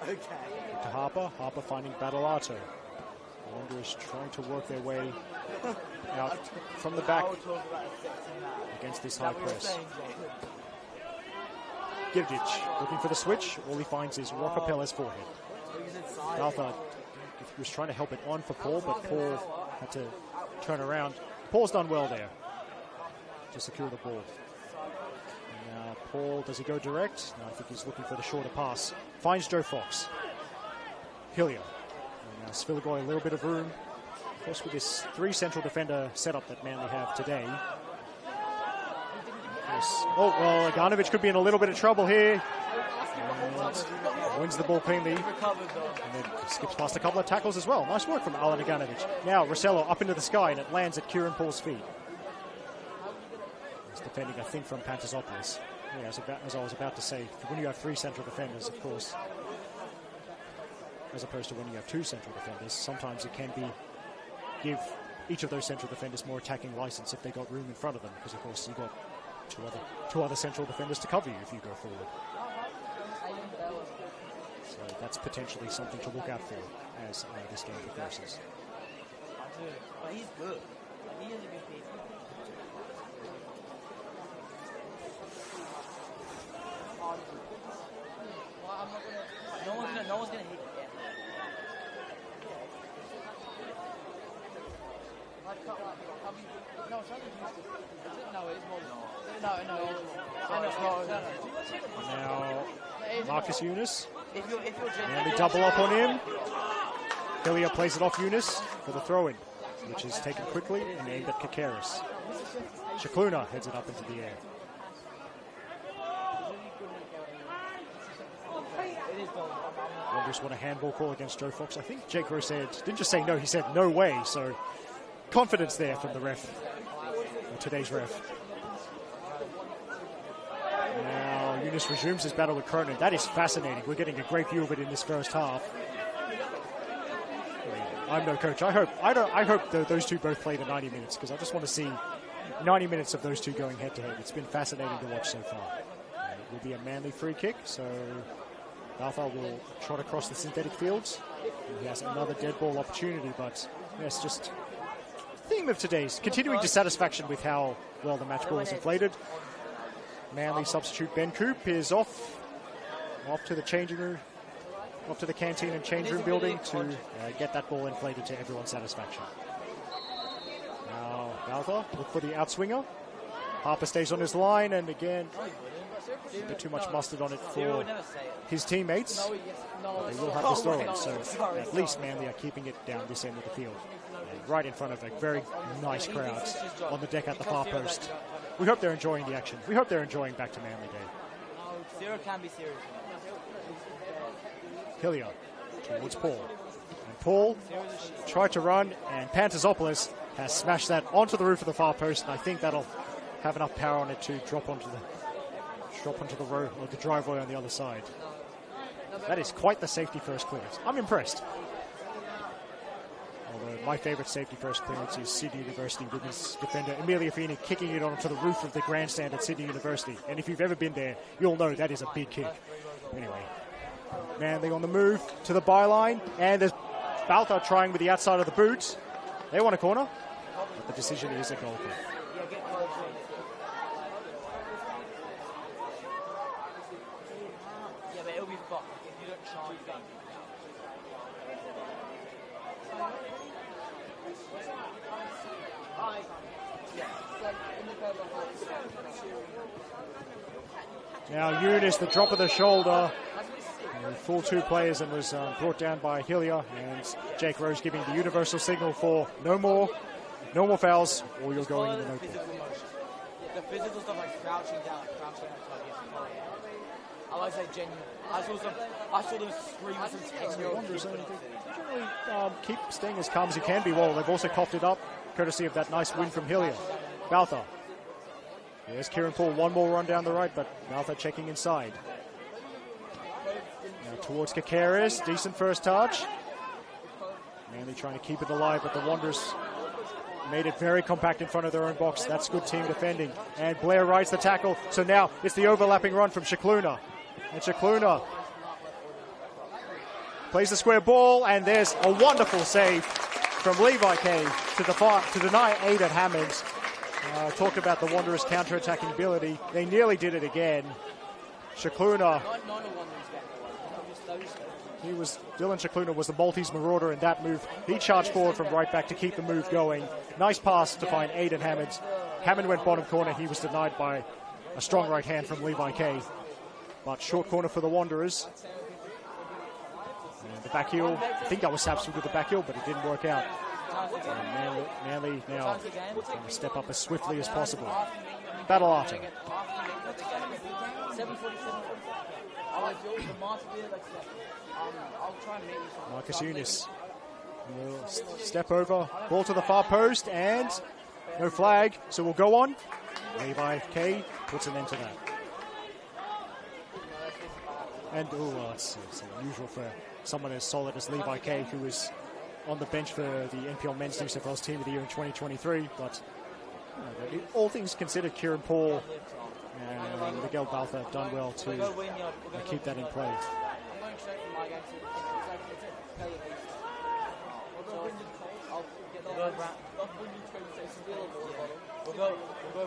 S5: Okay.
S1: To Harper finding Battleato. Wanderers trying to work their way out from the back against this high press. Givdic looking for the switch. All he finds is Rockapella's forehead. Baltha was trying to help it on for Paul, but Paul had to turn around. Paul's done well there to secure the ball. And now Paul, does he go direct? No, I think he's looking for the shorter pass. Finds Joe Fox. Hillier. And now Svilagoy, a little bit of room. Of course, with this 3 central defender setup that Manly have today, Yes. Oh, well, Aganovic could be in a little bit of trouble here. And wins the ball cleanly. And then skips past a couple of tackles as well. Nice work from Alan Aganovic. Now, Rossello up into the sky, and it lands at Kieran Paul's feet. He's defending, I think, from Pantazopoulos. Yeah, as I was about to say, when you have 3 central defenders, of course, as opposed to when you have 2 central defenders, sometimes it can give each of those central defenders more attacking license if they got room in front of them, because of course you've got two other central defenders to cover you if you go forward. So that's potentially something to look out for as this game progresses.
S5: But he's good. He is a good piece. No one's gonna hit it yet.
S1: Now, Marcus Eunice.
S5: If you're
S1: And they double up on him. Hillier plays it off Eunice for the throw-in, which is taken quickly and aimed at Kakaris. Shakluna heads it up into the air. Wanderers want a handball call against Joe Fox. I think Jake Rowe didn't just say no, he said no way. So confidence there from the ref, or today's ref. Now Eunice resumes his battle with Cronin. That is fascinating. We're getting a great view of it in this first half. I'm no coach. I hope those two both play the 90 minutes, because I just want to see 90 minutes of those two going head to head. It's been fascinating to watch so far. It will be a Manly free kick, so Balfour will trot across the synthetic fields. He has another dead ball opportunity, but yes, just theme of today's continuing dissatisfaction with how well the match ball is inflated. Manly substitute Ben Coop is off to the changing room, off to the canteen and change room building to get that ball inflated to everyone's satisfaction. Now Balfour look for the outswinger. Harper stays on his line, and again, a bit too much mustard on it for his teammates. But they will have this throw-in, so at least Manly are keeping it down this end of the field, right in front of a very nice crowd on the deck at the far post. We hope they're enjoying the action. We hope they're enjoying back to Manly Day.
S5: Zero can be serious.
S1: Hillier towards Paul. And Paul tried to run, and Pantazopoulos has smashed that onto the roof of the far post, and I think that'll have enough power on it to drop onto the row or the driveway on the other side. That is quite the safety first clearance. I'm impressed. Although my favorite safety first clearance is Sydney University women's defender Emilia Feeney kicking it onto the roof of the grandstand at Sydney University. And if you've ever been there, you'll know that is a big kick. Anyway, Manly on the move to the byline, and there's Balfour trying with the outside of the boot. They want a corner, but the decision is a goal kick.
S5: Yeah, but it'll be fucked if you don't charge them.
S1: Now Eunice, the drop of the shoulder. Full 2 players, and was brought down by Hillier, and Jake Rose giving the universal signal for no more fouls, or you're going in the notebook.
S5: The physical stuff, like crouching down, I like to say genuine. I saw them scream some 10-year-olds.
S1: Generally keep staying as calm as you can be. Well, they've also coughed it up, courtesy of that nice win from Hillier. Balfour. There's Kieran Paul, one more run down the right, but Balfour checking inside. Now towards Kakaris, decent first touch. Manly trying to keep it alive, but the Wanderers made it very compact in front of their own box. That's good team defending. And Blair rides the tackle, so now it's the overlapping run from Shakluna. And Shakluna plays the square ball, and there's a wonderful save from Levi K to deny aid at Hammond. Talk about the Wanderers' counter-attacking ability. They nearly did it again. Shakluna. Dylan Shakluna was the Maltese marauder in that move. He charged forward from right back to keep the move going. Nice pass to find Aidan Hammond. Hammond went bottom corner. He was denied by a strong right hand from Levi K. But short corner for the Wanderers. And the back heel. I think that was Sapsford with the back heel, but it didn't work out. And Manly now trying to step up as swiftly as possible. Battle after.
S5: 7:47. I'll try and meet you.
S1: Marcus Eunice will step over, ball to the far post, and no flag, so we'll go on. Levi K puts an end to that. And it's unusual for someone as solid as Levi K, who was on the bench for the NPL Men's New South Wales Team of the Year in 2023. But all things considered, Kieran Paul and Miguel Baltha have done well to keep that in play.
S5: We'll go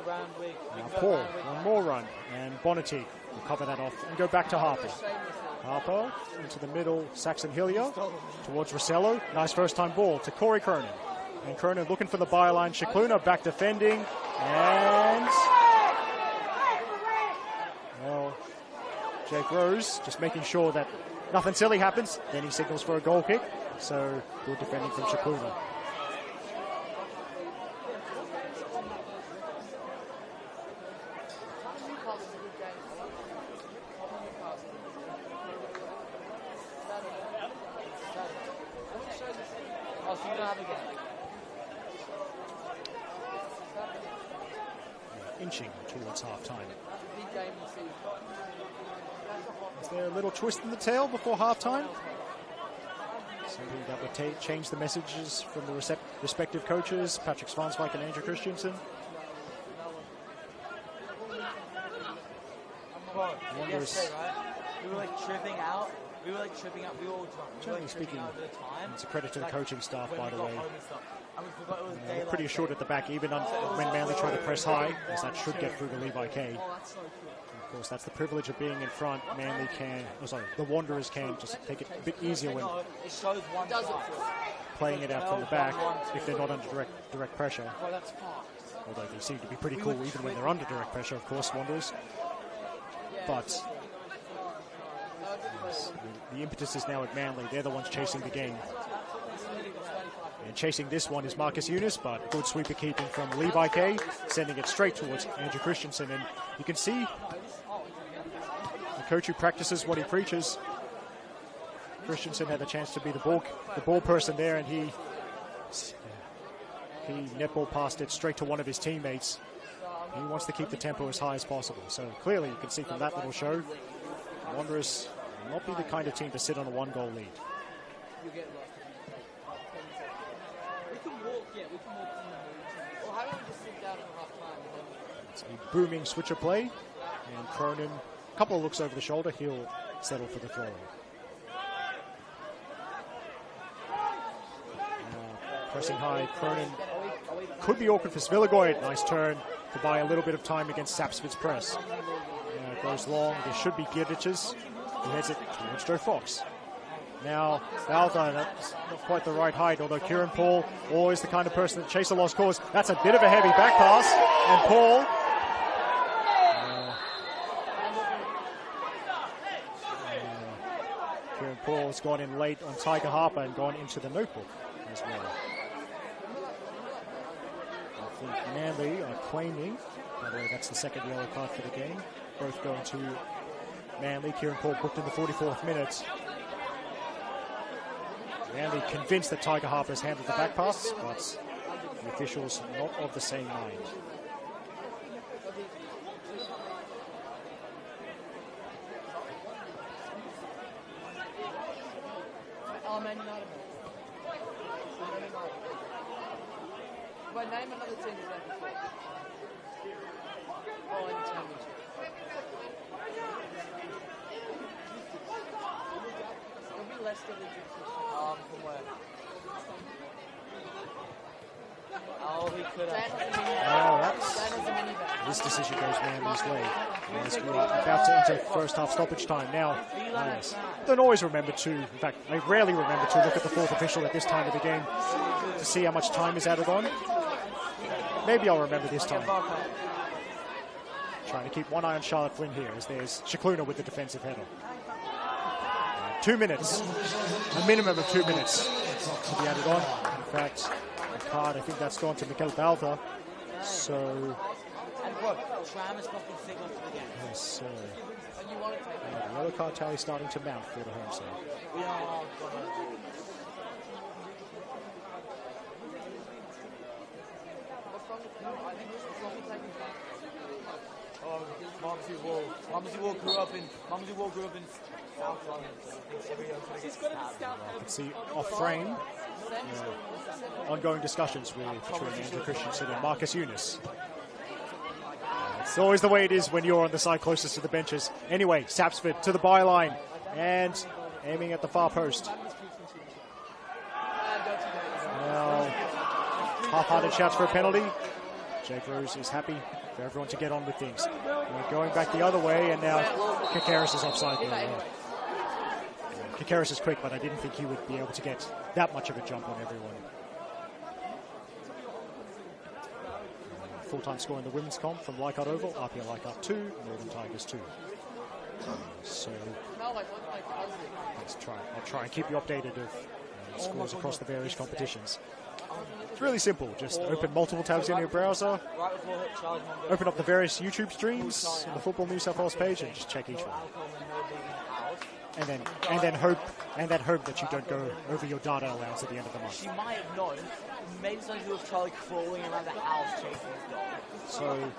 S5: round week.
S1: Now Paul, one more run, and Bonity will cover that off and go back to Harper. Harper into the middle, Saxon Hillier towards Rossello. Nice first time ball to Corey Cronin. And Cronin looking for the byline. Shikluna back defending, and well, Jake Rose just making sure that nothing silly happens. Then he signals for a goal kick. So good defending from Shikluna. Inching towards half-time. Is there a little twist in the tail before half-time? Something that would change the messages from the respective coaches, Patrick Svansvik and Andrew Christensen.
S5: Yesterday, right? We were like tripping out. We were all drunk.
S1: Generally speaking, it's a credit to the coaching staff, by the way. They're pretty assured at the back, even when Manly try to press high, as that should get through to Levi K. And of course, that's the privilege of being in front. Manly the Wanderers can just take it a bit easier when playing it out from the back if they're not under direct pressure. Although they seem to be pretty cool even when they're under direct pressure, of course, Wanderers. But yes, the impetus is now at Manly. They're the ones chasing the game. And chasing this one is Marcus Eunice, but good sweeper keeping from Levi K, sending it straight towards Andrew Christensen. And you can see the coach who practices what he preaches. Christensen had the chance to be the ball person there, and he netball passed it straight to one of his teammates. He wants to keep the tempo as high as possible. So clearly you can see from that little show, Wanderers will not be the kind of team to sit on a one-goal lead. It's a booming switcher play, and Cronin, a couple of looks over the shoulder, he'll settle for the throw. Pressing high, Cronin could be awkward for Svilagoid. Nice turn to buy a little bit of time against Sapsford's press. It goes long. There should be Gievic's. He heads it towards Joe Fox. Now, Baltha, that's not quite the right height, although Kieran Paul, always the kind of person that chase a lost cause. That's a bit of a heavy back pass. And Paul. Kieran Paul has gone in late on Tiger Harper and gone into the notebook as well. I think Manly are claiming, by the way, that's the second yellow card for the game. Both going to Manly. Kieran Paul booked in the 44th minute. Manly convinced that Tiger Harper has handled the back pass, but the officials not of the same mind.
S6: Name another team you've done before. Oh, in the championship. It'll be Leicester than from where?
S5: Oh, he could
S1: have. This decision goes Manly's way. As we are about to enter first half stoppage time. Now, don't always remember to, in fact, I rarely remember to look at the fourth official at this time of the game to see how much time is added on. Maybe I'll remember this time. Trying to keep one eye on Charlotte Flynn here, as there's Shikluna with the defensive header. 2 minutes, a minimum of 2 minutes to be added on. In fact, the card, I think that's gone to Mikel Balta. So,
S5: And bro, Tram is fucking signal for the game.
S1: yes, so the yellow card tally starting to mount for the home side.
S5: We are Mumsy Wall grew up in South London. So I think everyone's gonna get stabbed.
S1: You can see off frame ongoing discussions between Andrew Christensen and Marcus Eunice. It's always the way it is when you're on the side closest to the benches. Anyway, Sapsford to the byline and aiming at the far post. Now, half-hearted shouts for a penalty. Jake Rose is happy for everyone to get on with things. We're going back the other way, and now Kakaris is offside there. Kakaris is quick, but I didn't think he would be able to get that much of a jump on everyone. Full-time score in the women's comp from Leichhardt Oval, RPL Leichhardt 2, Northern Tigers 2. So I'll try and keep you updated of scores across the various competitions. It's really simple. Just open multiple tabs in your browser, open up the various YouTube streams on the Football New South Wales page, and just check each one. And then hope that you don't go over your data allowance at the end of the month.
S5: She might have known. Maybe something to do with Charlie crawling around the house chasing his dog.
S1: So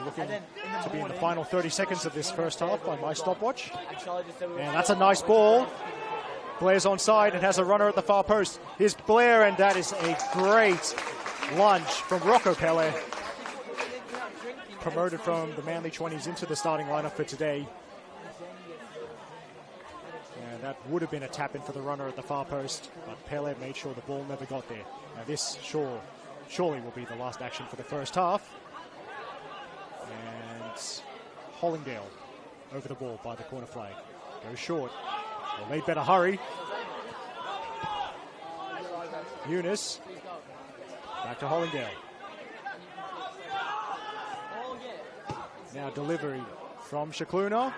S1: looking
S5: in the
S1: to be in the
S5: morning,
S1: final 30 seconds of this first half by my stopwatch.
S5: and Charlie just said we were
S1: And that's a nice ball. Blair's onside and has a runner at the far post. Here's Blair, and that is a great lunge from Rocco Pele. Promoted from the Manly 20s into the starting lineup for today. And that would have been a tap-in for the runner at the far post, but Pele made sure the ball never got there. Now this surely will be the last action for the first half. And Hollingdale over the ball by the corner flag. Goes short. Well, they'd better hurry. Eunice. Back to Hollingdale. Now delivery from Shakluna.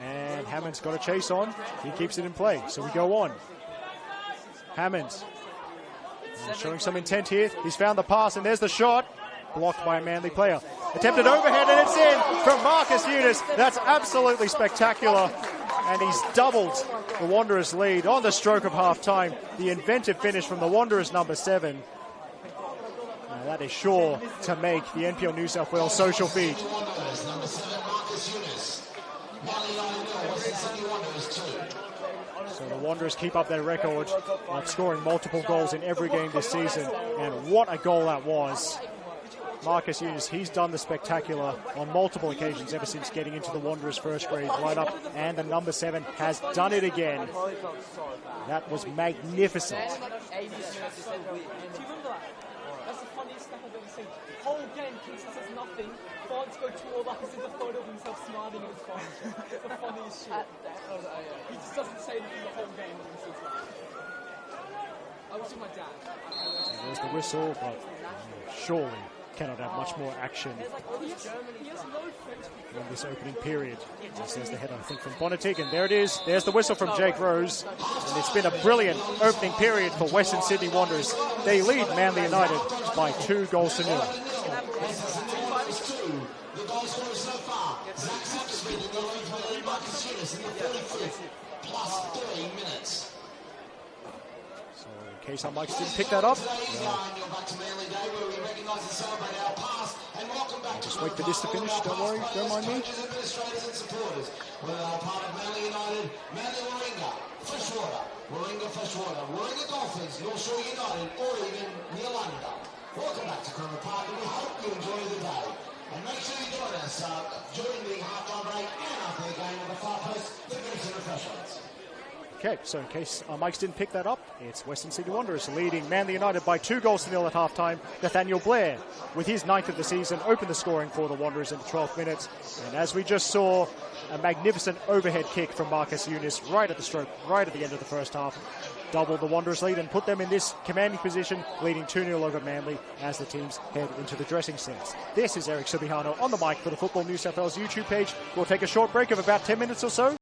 S1: And Hammond's got a chase on. He keeps it in play. So we go on. Hammond. Showing some intent here. He's found the pass, and there's the shot. Blocked by a Manly player. Attempted overhead, and it's in from Marcus Eunice. That's absolutely spectacular. And he's doubled the Wanderers' lead on the stroke of half-time. The inventive finish from the Wanderers' number 7. Now that is sure to make the NPL New South Wales social feed. So the Wanderers keep up their record of scoring multiple goals in every game this season. And what a goal that was. Marcus Eunice, he's done the spectacular on multiple occasions ever since getting into the Wanderers' first grade lineup, and the number 7 has done it again. That was magnificent.
S6: Do you remember that? That's the funniest stuff I've ever seen. Whole game, Kingston says nothing. Fonts go 2 all up. He sees a photo of himself smiling at his phone. It's the funniest shit. He just doesn't say anything the whole game. I was with my dad.
S1: There's the whistle, but surely cannot have much more action in this opening period. There's the header, I think, from Bonatig, and there it is. There's the whistle from Jake Rose, and it's been a brilliant opening period for Western Sydney Wanderers. They lead Manly United by 2 goals to 0.
S2: The goal scorer so far, Zach Sapsford in the lead for the Marcus Eunice in the 35th, plus 3 minutes.
S1: So in case our mics didn't pick that up, just wait for this to finish. Don't worry, don't mind me.
S2: Administrators and supporters, whether they're part of Manly United, Manly Warringah, Freshwater, Warringah Dolphins, North Shore United, or even Nealanda. Welcome back to Cromer Park, and we hope you enjoy the day. And make sure you join us during the half-time break and after the game on the far post for drinks and refreshments.
S1: Okay, so in case our mics didn't pick that up, it's Western Sydney Wanderers leading Manly United by 2 goals to 0 at halftime. Nathaniel Blair, with his 9th of the season, opened the scoring for the Wanderers in the 12th minute. And as we just saw, a magnificent overhead kick from Marcus Eunice right at the stroke, right at the end of the first half. Doubled the Wanderers' lead and put them in this commanding position, leading 2-0 over Manly as the teams head into the dressing sets. This is Eric Subihano on the mic for the Football New South Wales YouTube page. We'll take a short break of about 10 minutes or so.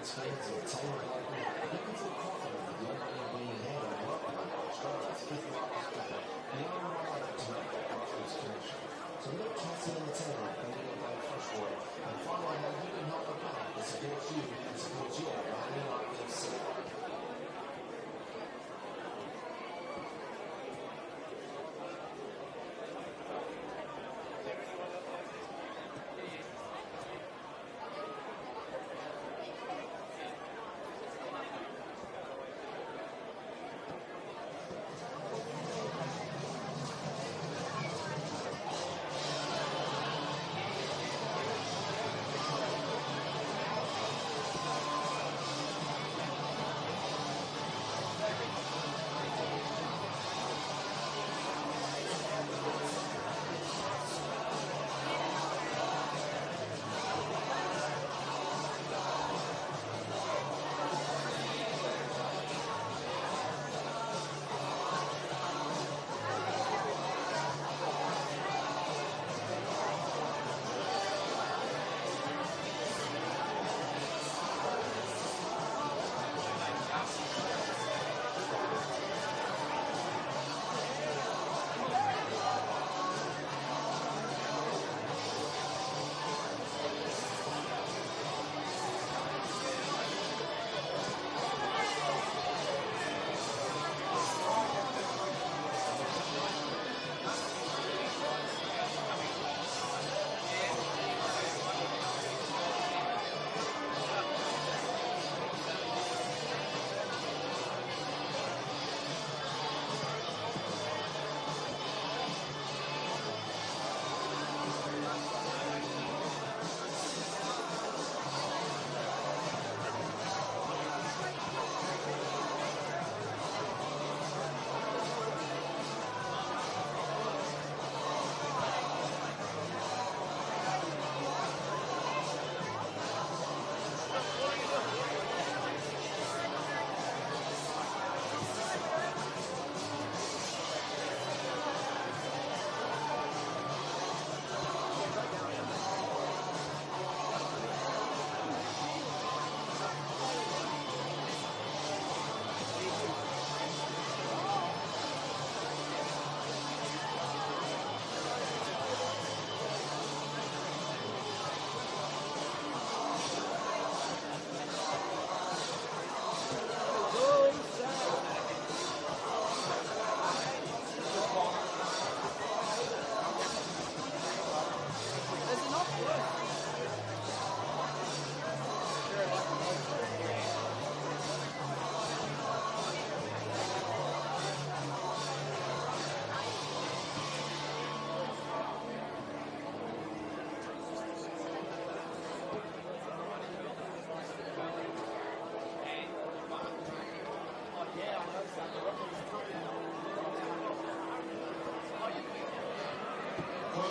S2: Lions fans or Taylor local, you can feel confident that your money being handled locally by Australia's fifth largest bank. And you're more likely to make that confidence connection. So look Cassie in the Taylor, maybe you'll go Freshwater, and find out how you can help a bank that supports you and supports your Miami FC.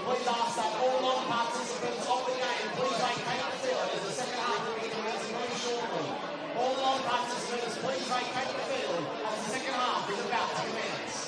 S7: Please ask that all non-participants of the game please vacate the field as the second half will be commencing very shortly. All non-participants please vacate the field as the second half is about to commence.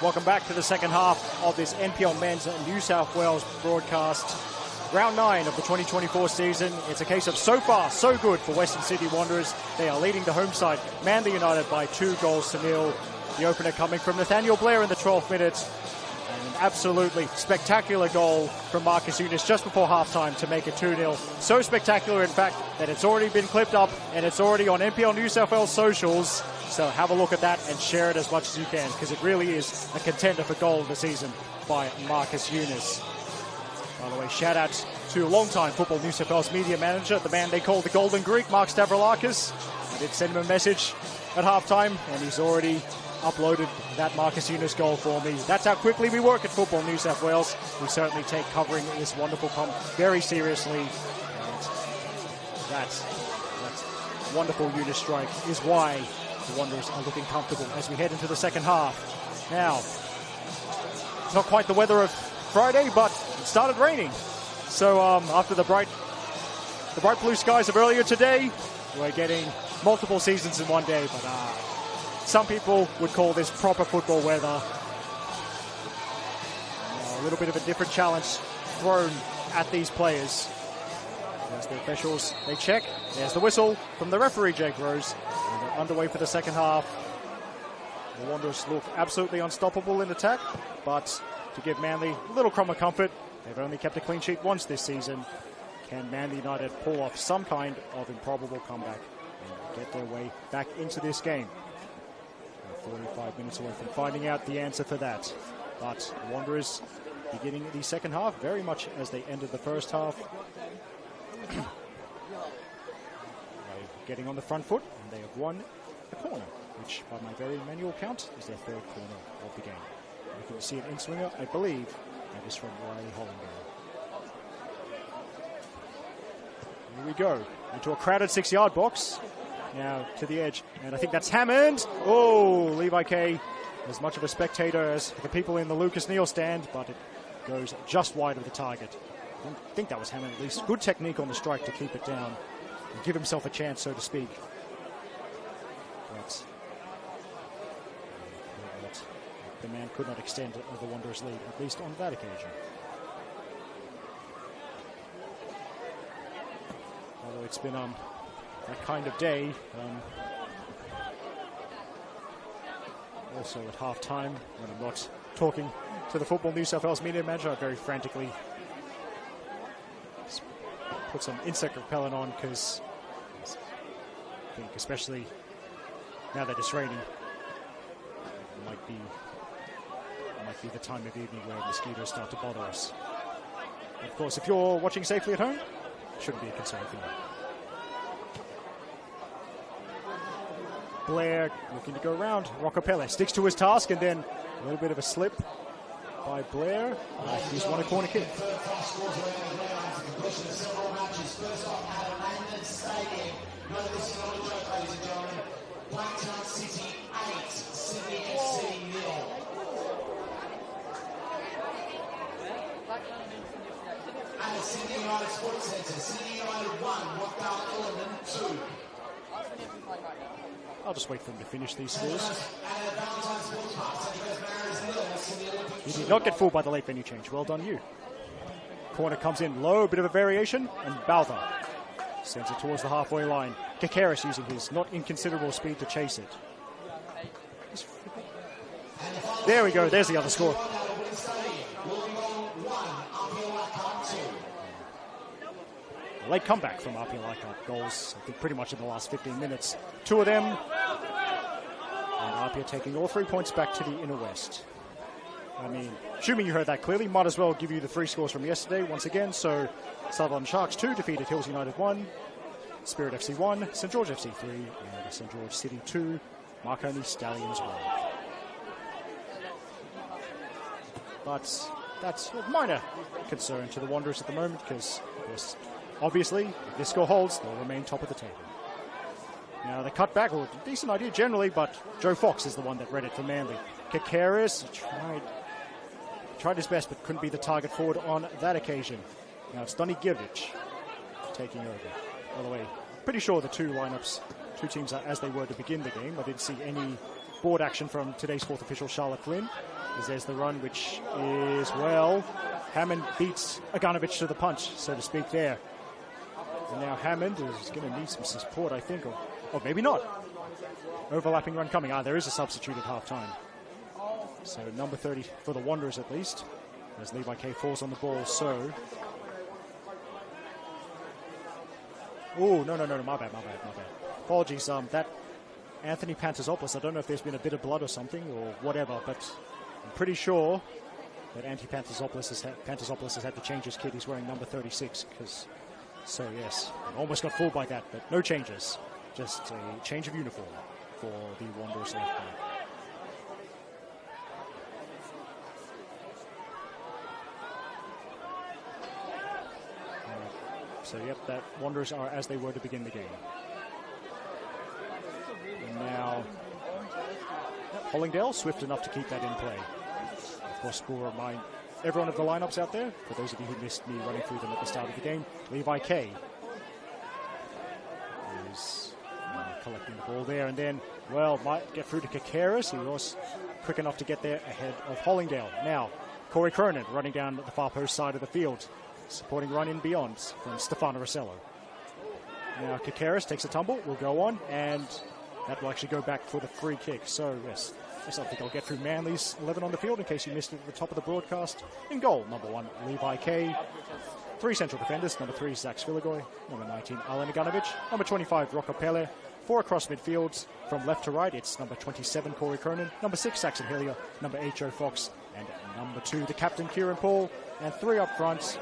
S1: Welcome back to the second half of this NPL Men's New South Wales broadcast. Round 9 of the 2024 season. It's a case of so far, so good for Western Sydney Wanderers. They are leading the home side, Manly United, by 2-0. The opener coming from Nathaniel Blair in the 12th minute. And an absolutely spectacular goal from Marcus Eunice just before halftime to make it 2-0. So spectacular, in fact, that it's already been clipped up and it's already on NPL New South Wales socials. So have a look at that and share it as much as you can, because it really is a contender for goal of the season by Marcus Eunice. By the way, shout out to longtime Football New South Wales media manager, the man they call the Golden Greek, Mark Stavroulakis. I did send him a message at halftime, and he's already uploaded that Marcus Eunice goal for me. That's how quickly we work at Football New South Wales. We certainly take covering this wonderful comp very seriously. And that wonderful Eunice strike is why the Wanderers are looking comfortable as we head into the second half. Now, it's not quite the weather of Friday, but it started raining. So after the bright blue skies of earlier today, we're getting multiple seasons in one day. But some people would call this proper football weather. A little bit of a different challenge thrown at these players. There's the officials, they check. There's the whistle from the referee, Jake Rose. And they're underway for the second half. The Wanderers look absolutely unstoppable in attack, but to give Manly a little crumb of comfort, they've only kept a clean sheet once this season. Can Manly United pull off some kind of improbable comeback and get their way back into this game? We're 45 minutes away from finding out the answer for that. But the Wanderers beginning the second half very much as they ended the first half. They're getting on the front foot, and they have won a corner, which by my very manual count is their third corner of the game. You can see an in-swinger, I believe, that is from Riley Hollingdale. Here we go, into a crowded 6-yard box. Now to the edge, and I think that's Hammond. Oh, Levi K, as much of a spectator as the people in the Lucas Neal stand, but it goes just wide of the target. I think that was Hammond at least. Good technique on the strike to keep it down and give himself a chance, so to speak. But the man could not extend the Wanderers' lead, at least on that occasion. Although it's been that kind of day. Also at half-time, when I'm not talking to the Football New South Wales media manager, I very frantically put some insect repellent on, because I think especially now that it's raining, it might be the time of evening where mosquitoes start to bother us. But of course, if you're watching safely at home, it shouldn't be a concern for you. Blair looking to go around. Roccapelle sticks to his task, and then a little bit of a slip by Blair. He's won a corner kick.
S7: And Sydney United Sports Centre, Sydney United 1, Rockdale Illington 2.
S1: I'll just wait for him to finish these scores. He did not get fooled by the late venue change. Well done, you. Corner comes in low, a bit of a variation, and Baltha sends it towards the halfway line. Kakaris using his not inconsiderable speed to chase it. There we go, there's the other score. A late comeback from RP Leichhardt. Goals, I think, pretty much in the last 15 minutes. Two of them. And RP are taking all 3 points back to the inner west. I mean, assuming you heard that clearly, might as well give you the 3 scores from yesterday once again. So, Sutherland Sharks 2, defeated Hills United 1. Spirit FC 1, St George FC 3, and St George City 2, Marconi Stallions 1. But that's a minor concern to the Wanderers at the moment, because obviously, if this score holds, they'll remain top of the table. Now, the cutback, well, a decent idea generally, but Joe Fox is the one that read it for Manly. Kakaris tried his best, but couldn't be the target forward on that occasion. Now, it's Donny Givich taking over. By the way, pretty sure the two lineups Two teams are as they were to begin the game. I didn't see any board action from today's fourth official, Charlotte Flynn. As there's the run, which is, well, Hammond beats Aganovich to the punch, so to speak, there. And now Hammond is going to need some support, I think, or maybe not. Overlapping run coming. There is a substitute at halftime. So number 30 for the Wanderers at least, as Levi K falls on the ball. So, oh, no, my bad. Apologies. That Anthony Pantazopoulos, I don't know if there's been a bit of blood or something or whatever, but I'm pretty sure that Pantazopoulos has had to change his kit. He's wearing number 36 because, so yes, I almost got fooled by that, but no changes. Just a change of uniform for the Wanderers left back. So, yep, that Wanderers are as they were to begin the game. And now, Hollingdale, swift enough to keep that in play. Of course, we'll remind everyone of the lineups out there, for those of you who missed me running through them at the start of the game. Levi K is collecting the ball there, and then, well, might get through to Kakaris. He was quick enough to get there ahead of Hollingdale. Now, Corey Cronin running down the far post side of the field. Supporting run in beyond from Stefano Rossello. Now Kakaris takes a tumble, will go on, and that will actually go back for the free kick. So, yes, I think I'll get through Manly's 11 on the field in case you missed it at the top of the broadcast. In goal, number 1, Levi K. 3 central defenders, number 3, Zach Svilagoy. Number 19, Alen Aganovich. Number 25, Rocco Pele. 4 across midfields. From left to right, it's number 27, Corey Cronin. Number 6, Saxon Hillier. Number 8, Joe Fox. And number 2, the captain, Kieran Paul. And 3 up front.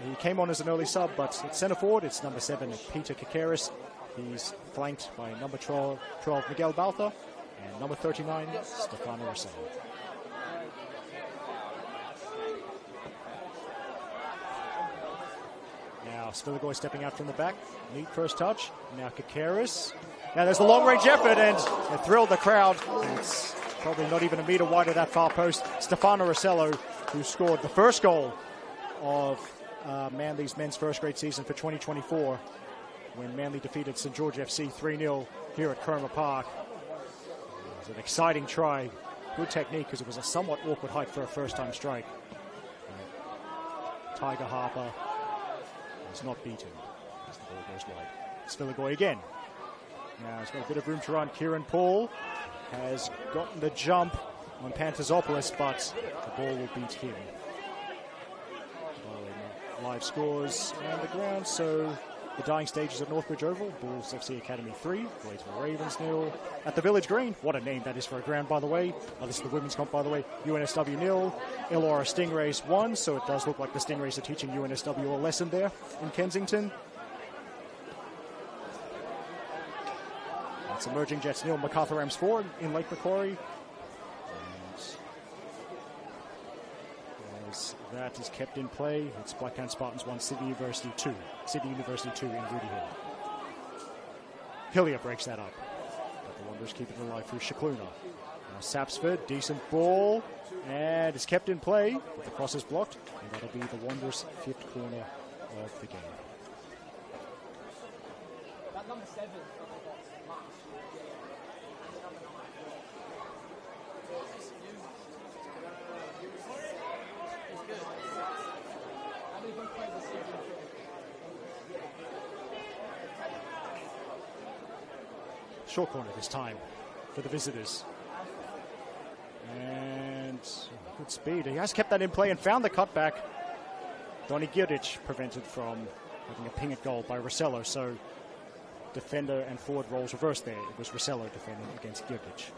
S1: He came on as an early sub, but at centre forward, it's number 7, Peter Kakaris. He's flanked by number 12 Miguel Baltha, and number 39, Stefano Rossello. Now, Svilagoy stepping out from the back. Neat first touch. Now, Kakaris. Now, there's the long-range effort, and it thrilled the crowd. It's probably not even a metre wide of that far post. Stefano Rossello, who scored the first goal of Manly's men's first grade season for 2024 when Manly defeated St George FC 3-0 here at Kurma Park. It was an exciting try. Good technique because it was a somewhat awkward height for a first-time strike. Tiger Harper is not beaten as the ball goes wide. Svilagoy again. Now he's got a bit of room to run. Kieran Paul has gotten the jump on Pantazopoulos, but the ball will beat him. Live scores on the ground, so the dying stages at Northbridge Oval, Bulls FC Academy 3, Gladesville Ravens 0. At the Village Green, what a name that is for a ground, by the way. This is the women's comp, by the way. UNSW 0, Illawarra Stingrays 1, so it does look like the Stingrays are teaching UNSW a lesson there in Kensington. That's Emerging Jets 0, MacArthur Rams 4 in Lake Macquarie. That is kept in play. It's Blacktown Spartans 1, Sydney University 2. Sydney University 2 in Rudy Hill. Hillier breaks that up. But the Wanderers keep it alive through Shakluna. Now Sapsford, decent ball. And it's kept in play. But the cross is blocked. And that'll be the Wanderers' 5th corner of the game.
S6: That number 7.
S1: Short corner this time for the visitors. And good speed. He has kept that in play and found the cutback. Donny Girdich prevented from having a ping at goal by Rossello. So defender and forward roles reversed there. It was Rossello defending against Girdich.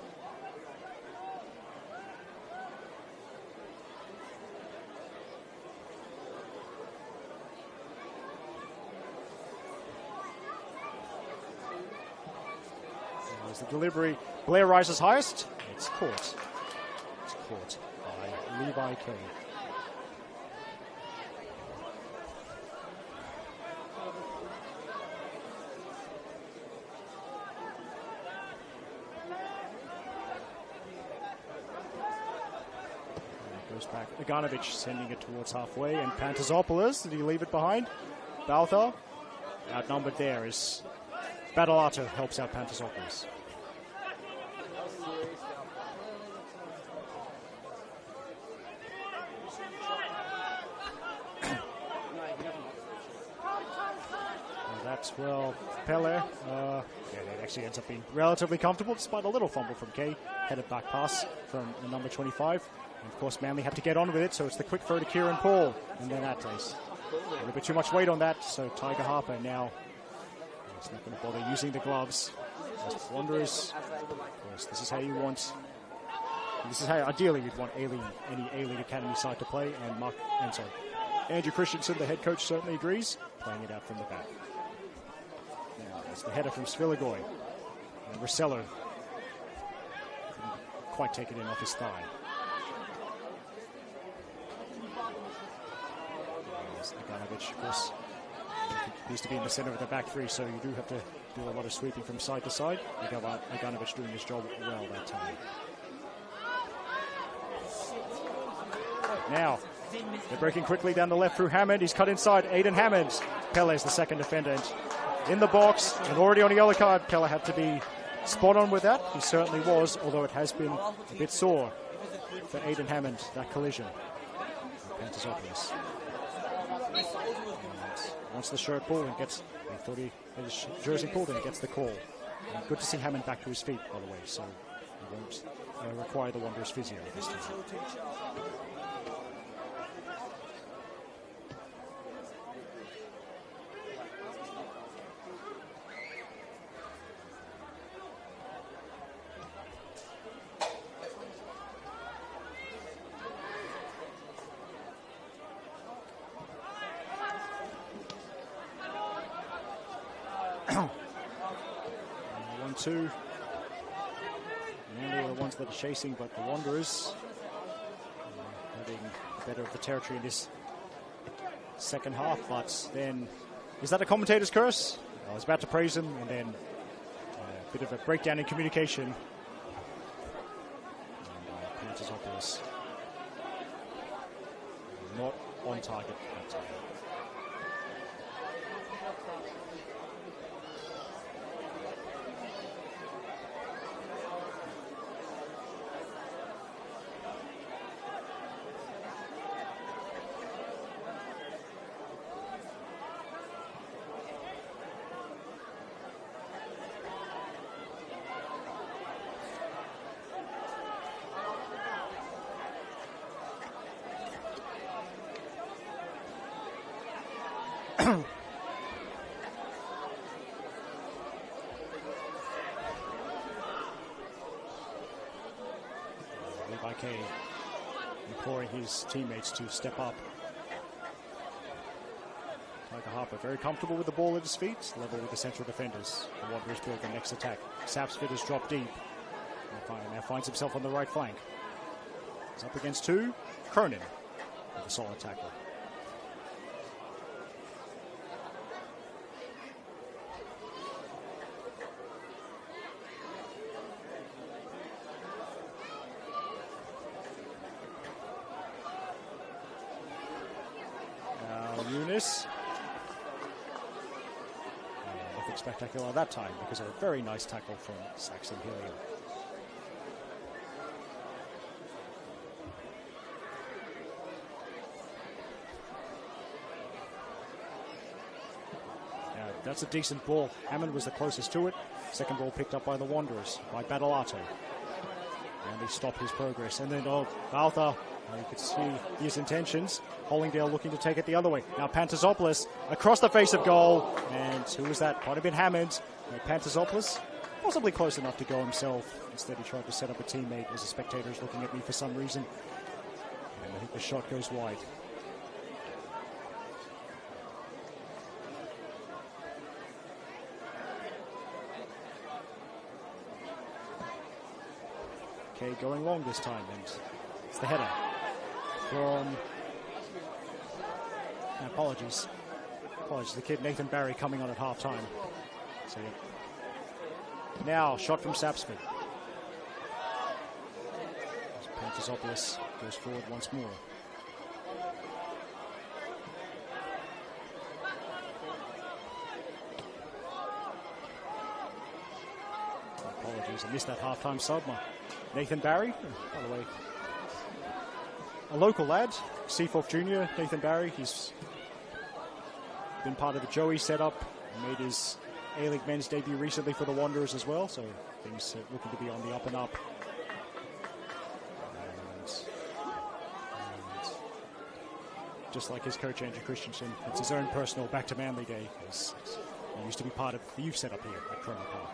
S1: The delivery, Blair rises highest. It's caught. It's caught by Levi K. Goes back. Aganovich sending it towards halfway, and Pantazopoulos, did he leave it behind? Baltha, outnumbered there, is Battleato helps out Pantasopoulos. Well, Pele, it actually ends up being relatively comfortable despite a little fumble from Kay. Headed back pass from the number 25. And of course, Manly have to get on with it, so it's the quick throw to Kieran Paul. And then Ates. A little bit too much weight on that, so Tiger Harper now is not going to bother using the gloves. Just Wanderers, of course, this is how you want. This is how ideally you'd want any A-League Academy side to play. And Andrew Christensen, the head coach, certainly agrees, playing it out from the back. It's the header from Svilagoy. And Rossello couldn't quite take it in off his thigh. Aganovic, of course, used to be in the center of the back three, so you do have to do a lot of sweeping from side to side. Aganovic doing his job well that time. Now, they're breaking quickly down the left through Hammond. He's cut inside. Aiden Hammond. Pele's the second defender. In the box, and already on a yellow card. Pele had to be spot on with that. He certainly was, although it has been a bit sore for Aiden Hammond, that collision. Pantasopoulos. Once the shirt pulled and gets, I thought he had his jersey pulled and he gets the call. And good to see Hammond back to his feet, by the way, so he won't require the Wanderers physio this time. Two. Manly are the ones that are chasing, but the Wanderers having better of the territory in this second half. But then, is that a commentator's curse? I was about to praise him, and then a bit of a breakdown in communication. And Pantasopoulos not on target that time. Levi imploring his teammates to step up. Tiger Harper very comfortable with the ball at his feet, level with the central defenders. The Wanderers build the next attack. Sapsford has dropped deep. Now finds himself on the right flank. He's up against two. Cronin with a solid tackle. Eunice. Nothing spectacular that time because of a very nice tackle from Saxon Hillier. That's a decent ball. Hammond was the closest to it. Second ball picked up by the Wanderers, by Battleato. And they stopped his progress. And then, Baltha, you could see his intentions. Hollingdale looking to take it the other way. Now Pantasopoulos across the face of goal. And who was that? Might have been Hammond. Pantasopoulos, possibly close enough to go himself. Instead, he tried to set up a teammate as a spectator is looking at me for some reason. And I think the shot goes wide. Okay, going long this time, and it's the header from, apologies, the kid Nathan Barry coming on at half-time. So, yeah. Now, shot from Sapsford. Pantasopoulos goes forward once more. Apologies, I missed that halftime sub. Nathan Barry, by the way, a local lad, Seaforth Junior. Nathan Barry, he's been part of the Joey setup, made his A-League men's debut recently for the Wanderers as well, so things looking to be on the up and up. And just like his coach Andrew Christensen, it's his own personal back to Manly day. He used to be part of the youth setup here at Cromer Park.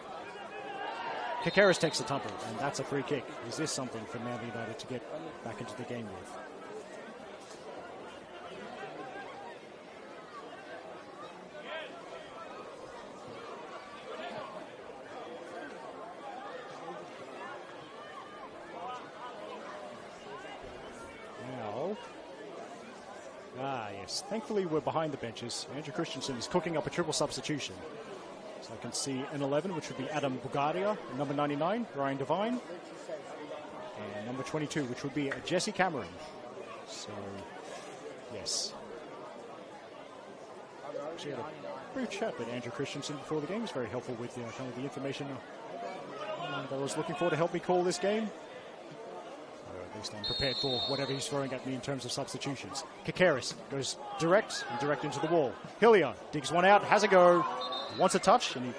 S1: Kakaris takes the tumble, and that's a free kick. Is this something for Manly United to get back into the game with? Yes. Thankfully, we're behind the benches. Andrew Christensen is cooking up a triple substitution. So I can see an 11, which would be Adam Bugaria, number 99, Ryan Devine, and number 22, which would be Jesse Cameron. So, yes. Actually, had a brief chat with Andrew Christensen before the game. He was very helpful with kind of the information that I was looking for to help me call this game. At least I'm prepared for whatever he's throwing at me in terms of substitutions. Kakaris goes direct into the wall. Hillier digs one out, has a go, wants a touch, and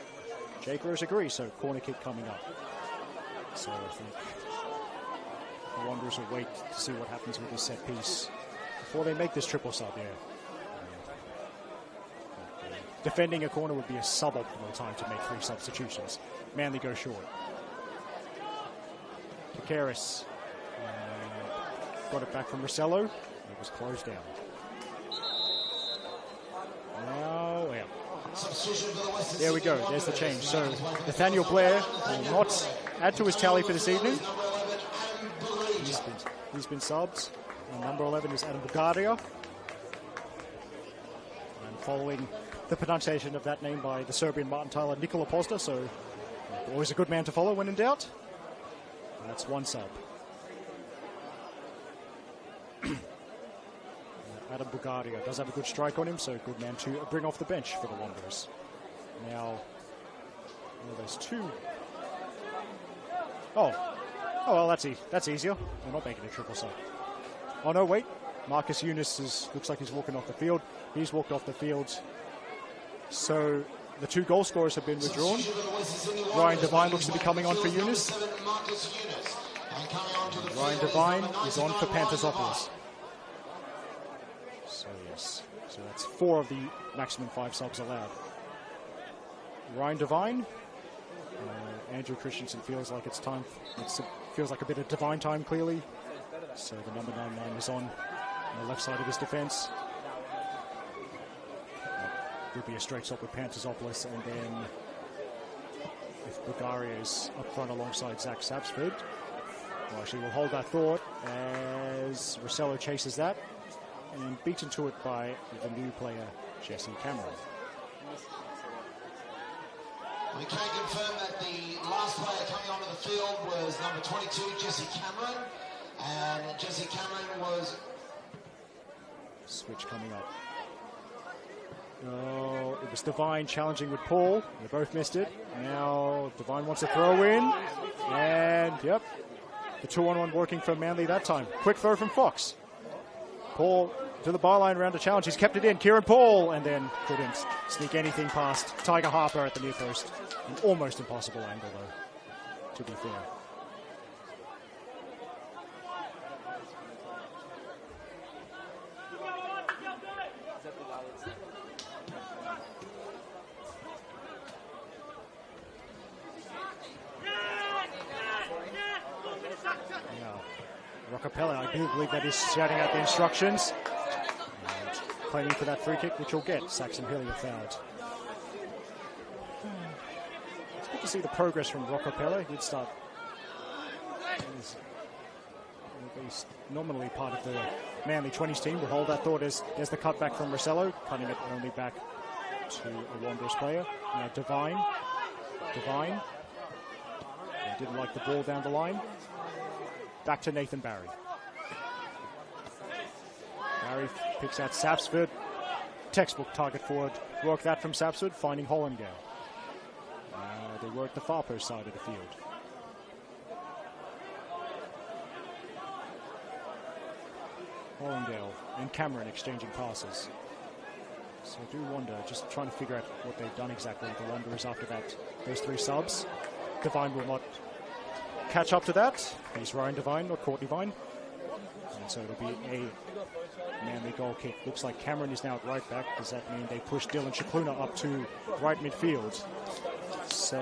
S1: Jake Rose agrees, so corner kick coming up. So I think the Wanderers will wait to see what happens with this set piece before they make this triple sub, defending a corner would be a suboptimal time to make 3 substitutions. Manly go short. Kakaris got it back from Rossello. It was closed down. Now, there we go. There's the change. So Nathaniel Blair will not add to his tally for this evening. He's been subbed. And number 11 is Adam Bugaria. And following the pronunciation of that name by the Serbian Martin Tyler, Nikola Pozda. So always a good man to follow when in doubt. That's 1 sub. Adam Bugaria does have a good strike on him, so good man to bring off the bench for the Wanderers. Now, there's 2. Oh, well, that's easier. They're not making a triple sub. Oh, no, wait. Marcus Eunice looks like he's walking off the field. He's walked off the field. So the 2 goal scorers have been withdrawn. Ryan Devine looks to be coming on for Eunice. Ryan Devine is on for Panterzopoulos. So yes, so that's 4 of the maximum 5 subs allowed. Ryan Devine, Andrew Christensen feels like it's time. It feels like a bit of Devine time, clearly. So the number 99 is on the left side of his defence. Would be a straight swap with Panterzopoulos, and then if Bugaria is up front alongside Zach Sapsford, well, actually we'll hold that thought as Rossello chases that. And beaten to it by the new player, Jesse Cameron.
S2: We can confirm that the last player coming onto the field was number 22, Jesse Cameron. And Jesse Cameron was...
S1: Switch coming up. Oh, it was Devine challenging with Paul. They both missed it. Now Devine wants a throw in. And, yep, the 2-on-1 working for Manly that time. Quick throw from Fox. Paul to the byline round to challenge. He's kept it in. Kieran Paul, and then couldn't sneak anything past Tiger Harper at the near post. An almost impossible angle, though, to be fair. Roccapella, I do believe that is shouting out the instructions. And claiming for that free kick, which he'll get. Saxon Hillier fouled. It's good to see the progress from Roccapella. He did start. He's nominally part of the Manly 20s team. We'll hold that thought as there's the cutback from Rossello, cutting it only back to a Wanderers player. Now Devine. He didn't like the ball down the line. Back to Nathan Barry. Barry picks out Sapsford. Textbook target forward. Work that from Sapsford, finding Hollingale. They were at the far post side of the field. Hollingdale and Cameron exchanging passes. So I do wonder, just trying to figure out what they've done exactly with the Wanderers after that. Those three subs. Devine will not catch up to that. He's Ryan Devine, not Courtney Vine. And so it'll be a Manly goal kick. Looks like Cameron is now at right back. Does that mean they push Dylan Shakluna up to right midfield? So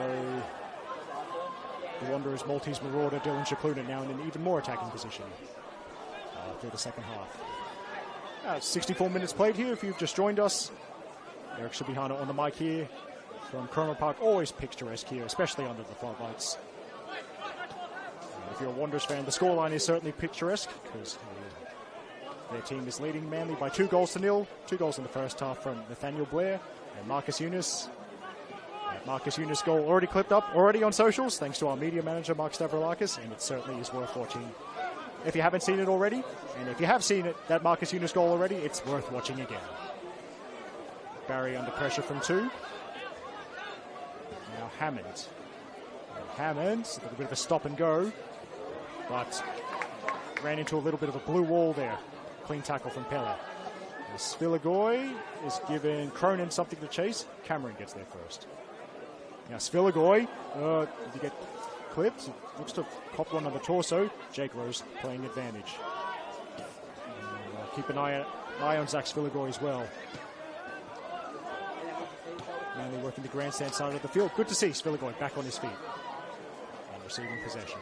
S1: the Wanderers Maltese marauder Dylan Shakluna now in an even more attacking position for the second half. 64 minutes played here. If you've just joined us, Eric Subihana on the mic here from Cromer Park. Always picturesque here, especially under the floodlights. If you're a Wanderers fan, the scoreline is certainly picturesque because their team is leading Manly by 2-0. 2 goals in the first half from Nathaniel Blair and Marcus Eunice. Marcus Eunice goal already clipped up, already on socials, thanks to our media manager, Mark Stavroulakis, and it certainly is worth watching. If you haven't seen it already, and if you have seen it, that Marcus Eunice goal already, it's worth watching again. Barry under pressure from 2. Now Hammond. Hammond, a little bit of a stop and go, but ran into a little bit of a blue wall there. Clean tackle from Pella. Svilagoy is giving Cronin something to chase. Cameron gets there first. Now Svilagoy, did he get clipped? It looks to have copped one on the torso. Jake Rose playing advantage. Keep an eye on Zach Svilagoy as well. Manly working the grandstand side of the field. Good to see Svilagoy back on his feet and receiving possession.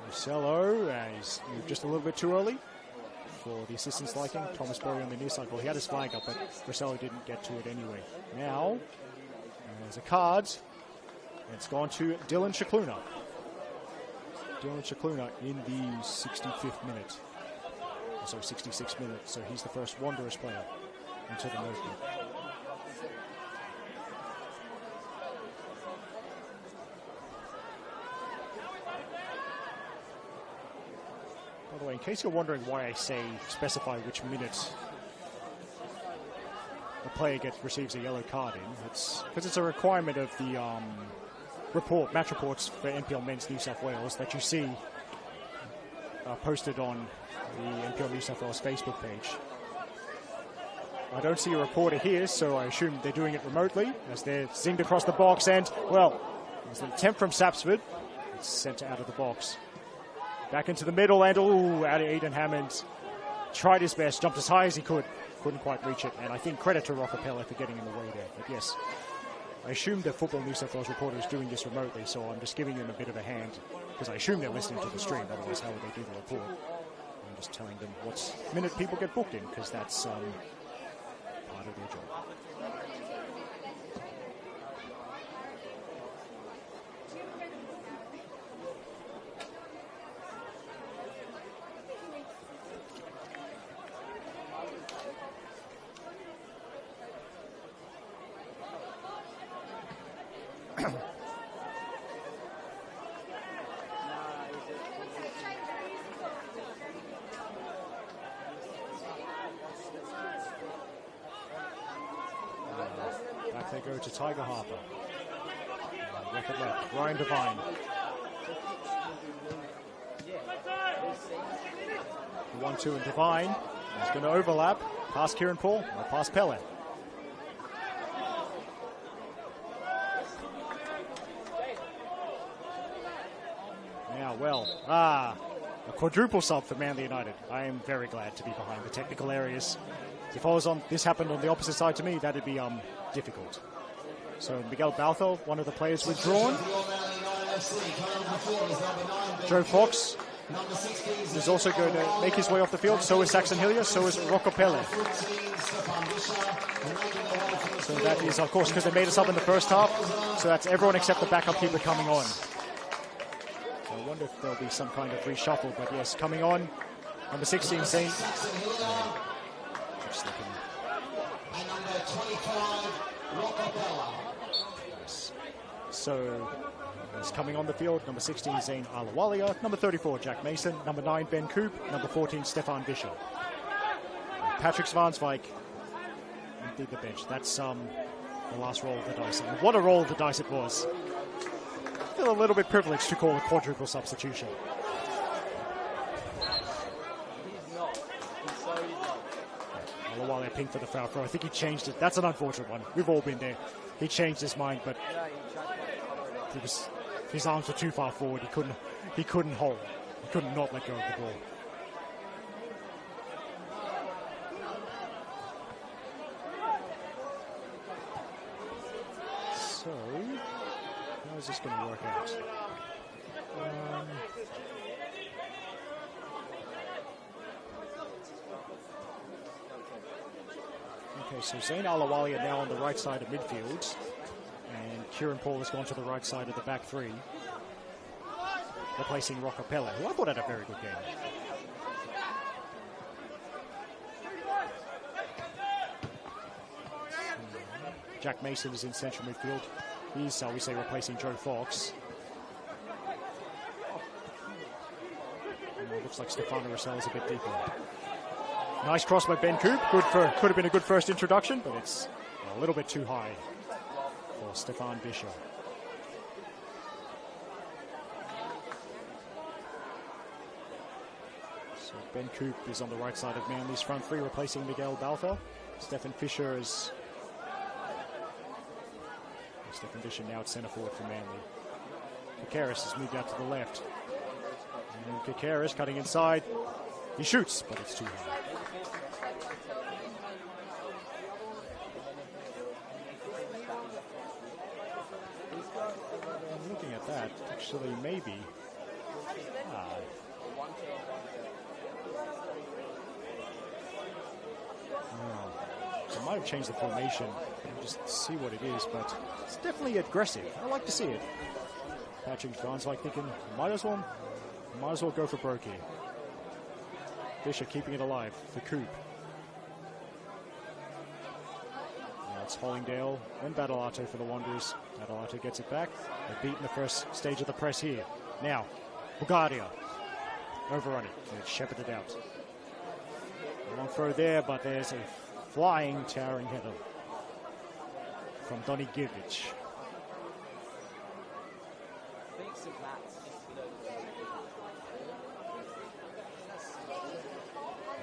S1: Marcelo, he's moved just a little bit too early for the assistant's liking. Thomas Borey on the near side. Well, he had his flag up, but Marcelo didn't get to it anyway. Now, there's a card. And it's gone to Dylan Shakluna. Dylan Shakluna in the 65th minute. So 66th minute. So he's the first Wanderers player into the movement. By the way, in case you're wondering why I say specify which minute the player receives a yellow card in, it's because it's a requirement of the match reports for NPL Men's New South Wales that you see posted on the NPL New South Wales Facebook page. I don't see a reporter here, so I assume they're doing it remotely as they're zinged across the box. And, well, there's an attempt from Sapsford. It's sent out of the box. Back into the middle, and out of Eden Hammond. Tried his best, jumped as high as he could. Couldn't quite reach it. And I think credit to Rockapella for getting in the way there. But yes, I assume the Football New South Wales reporter is doing this remotely, so I'm just giving them a bit of a hand because I assume they're listening to the stream. Otherwise, how would they do the report? I'm just telling them what minute people get booked in because that's part of their job. Back they go to Tiger Harper. Left left. Ryan Devine. The 1-2 and Devine. He's going to overlap. Past Kieran Paul or past Pele. Now, well, a quadruple sub for Manly United. I am very glad to be behind the technical areas. If this happened on the opposite side to me, that'd be difficult. So Miguel Balthell, one of the players withdrawn. Joe Fox is also going to make his way off the field. So is Saxon Hillier. So is Rocco Pelle. So that is, of course, because they made us up in the first half. So that's everyone except the backup keeper coming on. So I wonder if there'll be some kind of reshuffle. But yes, coming on, number 16, Saint. Just looking.
S2: And number 25, Rockabella.
S1: Yes. So he's coming on the field. Number 16, Zane Alawalia. Number 34, Jack Mason. Number 9, Ben Coop. Number 14, Stefan Vischer. Patrick Svansvik did the bench. That's the last roll of the dice. And what a roll of the dice it was. I feel a little bit privileged to call a quadruple substitution.
S6: He's not. He's so not.
S1: Alawalia ping for the foul throw. I think he changed it. That's an unfortunate one. We've all been there. He changed his mind, but his arms were too far forward. He couldn't hold. He couldn't not let go of the ball. So, how is this going to work out? Okay, so Zayn Alawalia now on the right side of midfield, and Kieran Paul has gone to the right side of the back three, replacing Roccapella, who I thought had a very good game. Jack Mason is in central midfield. He's, shall we say, replacing Joe Fox. And it looks like Stefano Rossell is a bit deeper. Nice cross by Ben Coop. Could have been a good first introduction, but it's a little bit too high for Stefan Vischer. So Ben Coop is on the right side of Manly's front three, replacing Miguel Balfour. Stefan Fischer is... Stefan Fischer now at centre forward for Manly. Kakaris has moved out to the left. And Kakaris cutting inside. He shoots, but it's too high. I'm looking at that. Actually, maybe. I might have changed the formation. Just see what it is, but it's definitely aggressive. I like to see it. Patrick John's like thinking, might as well go for broke here. Fisher keeping it alive for Coop. Now it's Hollingdale and Badalato for the Wanderers. Badalato gets it back. They've beaten the first stage of the press here. Now, Bugardia overrunning. It's shepherded out. A long throw there, but there's a flying, towering header from Donny Givic.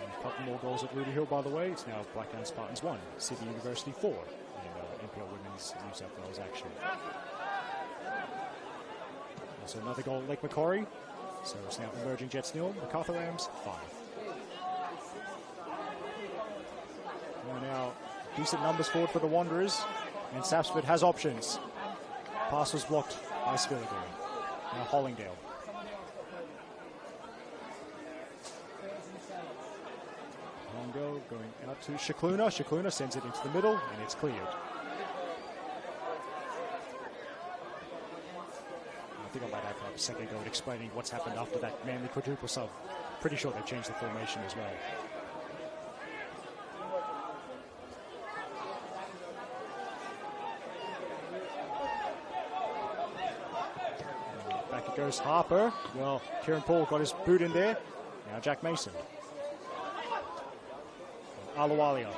S1: A couple more goals at Rudy Hill, by the way. It's now Blacktown Spartans 1, Sydney University 4 in NPL Women's New South Wales action. Also another goal at Lake Macquarie. So it's now Emerging Jets 0, MacArthur Rams 5. Now decent numbers forward for the Wanderers, and Sapsford has options. Pass was blocked by Spilligan. Now Hollingdale. Hongo going out to Shikluna. Shikluna sends it into the middle, and it's cleared. I think I might have a second go at explaining what's happened after that Manly quadruple sub. Pretty sure they've changed the formation as well. Back it goes Harper. Well, Kieran Paul got his boot in there. Now Jack Mason. Alawalia,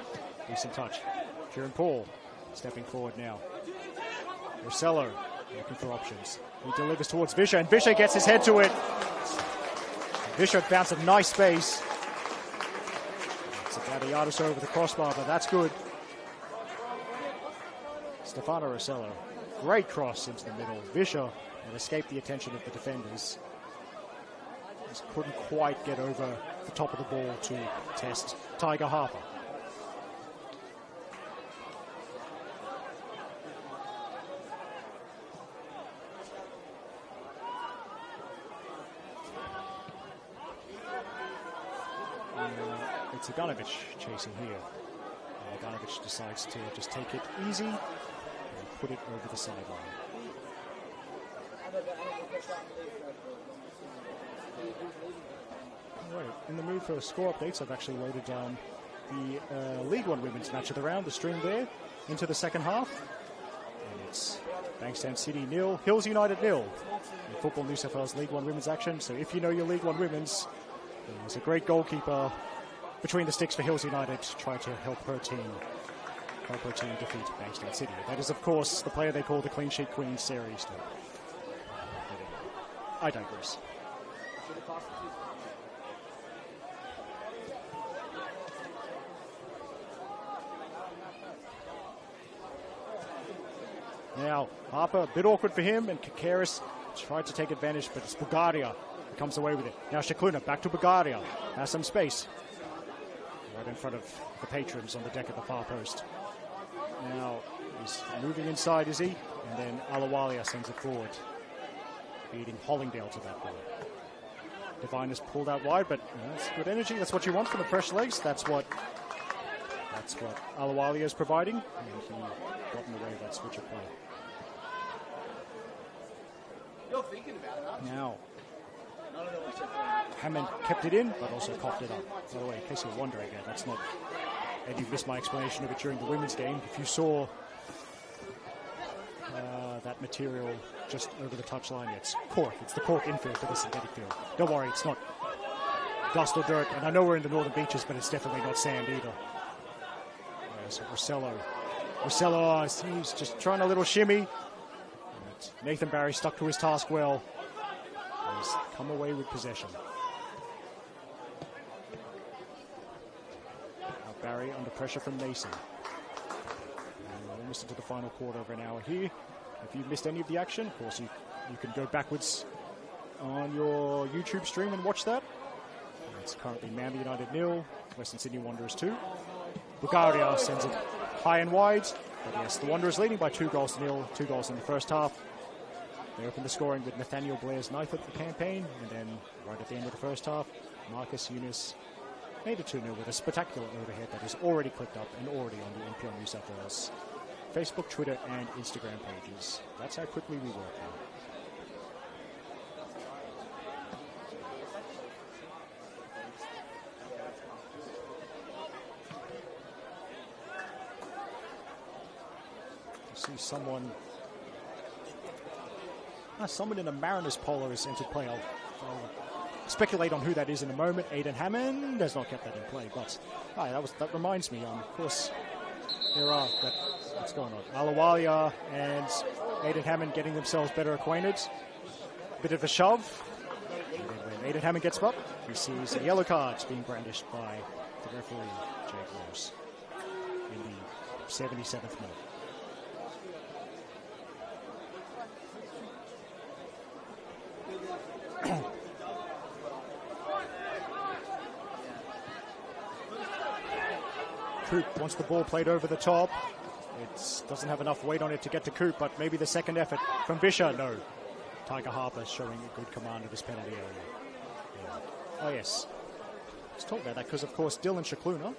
S1: decent touch. Kieran Paul stepping forward now. Rosello looking for options. He delivers towards Vischer, and Vischer gets his head to it. Vischer found some nice space. It's about a yard or so over the crossbar, but that's good. Stefano Rosello, great cross into the middle. Vischer had escaped the attention of the defenders. Just couldn't quite get over the top of the ball to test Tiger Harper. It's Ivanovic chasing here. Ivanovic decides to just take it easy and put it over the sideline. Right, in the mood for score updates, I've actually loaded down the League One Women's Match of the Round, the stream there, into the second half. And it's Bankstown City 0, Hills United 0 in Football New South Wales League One Women's action. So if you know your League One Women's, there's a great goalkeeper between the sticks for Hills United to try to help her team Harper to defeat Bankstown City. That is, of course, the player they call the Clean Sheet Queen series. I digress. Now, Harper, a bit awkward for him, and Kakaris tried to take advantage, but it's Bulgaria who comes away with it. Now Shakluna, back to Bulgaria, has some space. Right in front of the patrons on the deck at the far post. Now, he's moving inside, is he? And then Alawalia sends it forward, beating Hollingdale to that ball. Divine is pulled out wide, but that's good energy. That's what you want from the fresh legs. That's what Alawalia is providing. And he got in the way of that switch of play.
S3: You're thinking about it, aren't you?
S1: Now, Hammond kept it in, but also coughed it up. By the way, in case you're wondering, that's not... And you missed my explanation of it during the women's game. If you saw that material just over the touchline, it's cork. It's the cork infield for the synthetic field. Don't worry, it's not dust or dirt. And I know we're in the northern beaches, but it's definitely not sand either. So Rossello, he's just trying a little shimmy. And Nathan Barry stuck to his task well. He's come away with possession. Now Barry under pressure from Mason. Almost into the final quarter of an hour here. If you've missed any of the action, of course, you can go backwards on your YouTube stream and watch that. It's currently Manly United 0, Western Sydney Wanderers 2. Bulgaria sends it high and wide. But yes, the Wanderers leading by 2-0, 2 goals in the first half. They opened the scoring with Nathaniel Blair's 9th of the campaign, and then right at the end of the first half, Marcus Eunice made it 2-0 with a spectacular overhead that is already clicked up and already on the NPL New South Wales Facebook, Twitter, and Instagram pages. That's how quickly we work now. See someone in a Mariners polo has entered play. I'll speculate on who that is in a moment. Aidan Hammond has not kept that in play, but that reminds me. Of course, what's going on? Alawalia and Aidan Hammond getting themselves better acquainted. Bit of a shove. And then when Aidan Hammond gets up, he sees a yellow card being brandished by the referee, Jake Rose, in the 77th minute. Coop wants the ball played over the top. It doesn't have enough weight on it to get to Coop, but maybe the second effort from Bisher. No. Tiger Harper showing a good command of his penalty area. Yeah. Oh, yes. Let's talk about that because, of course, Dylan Shakluna,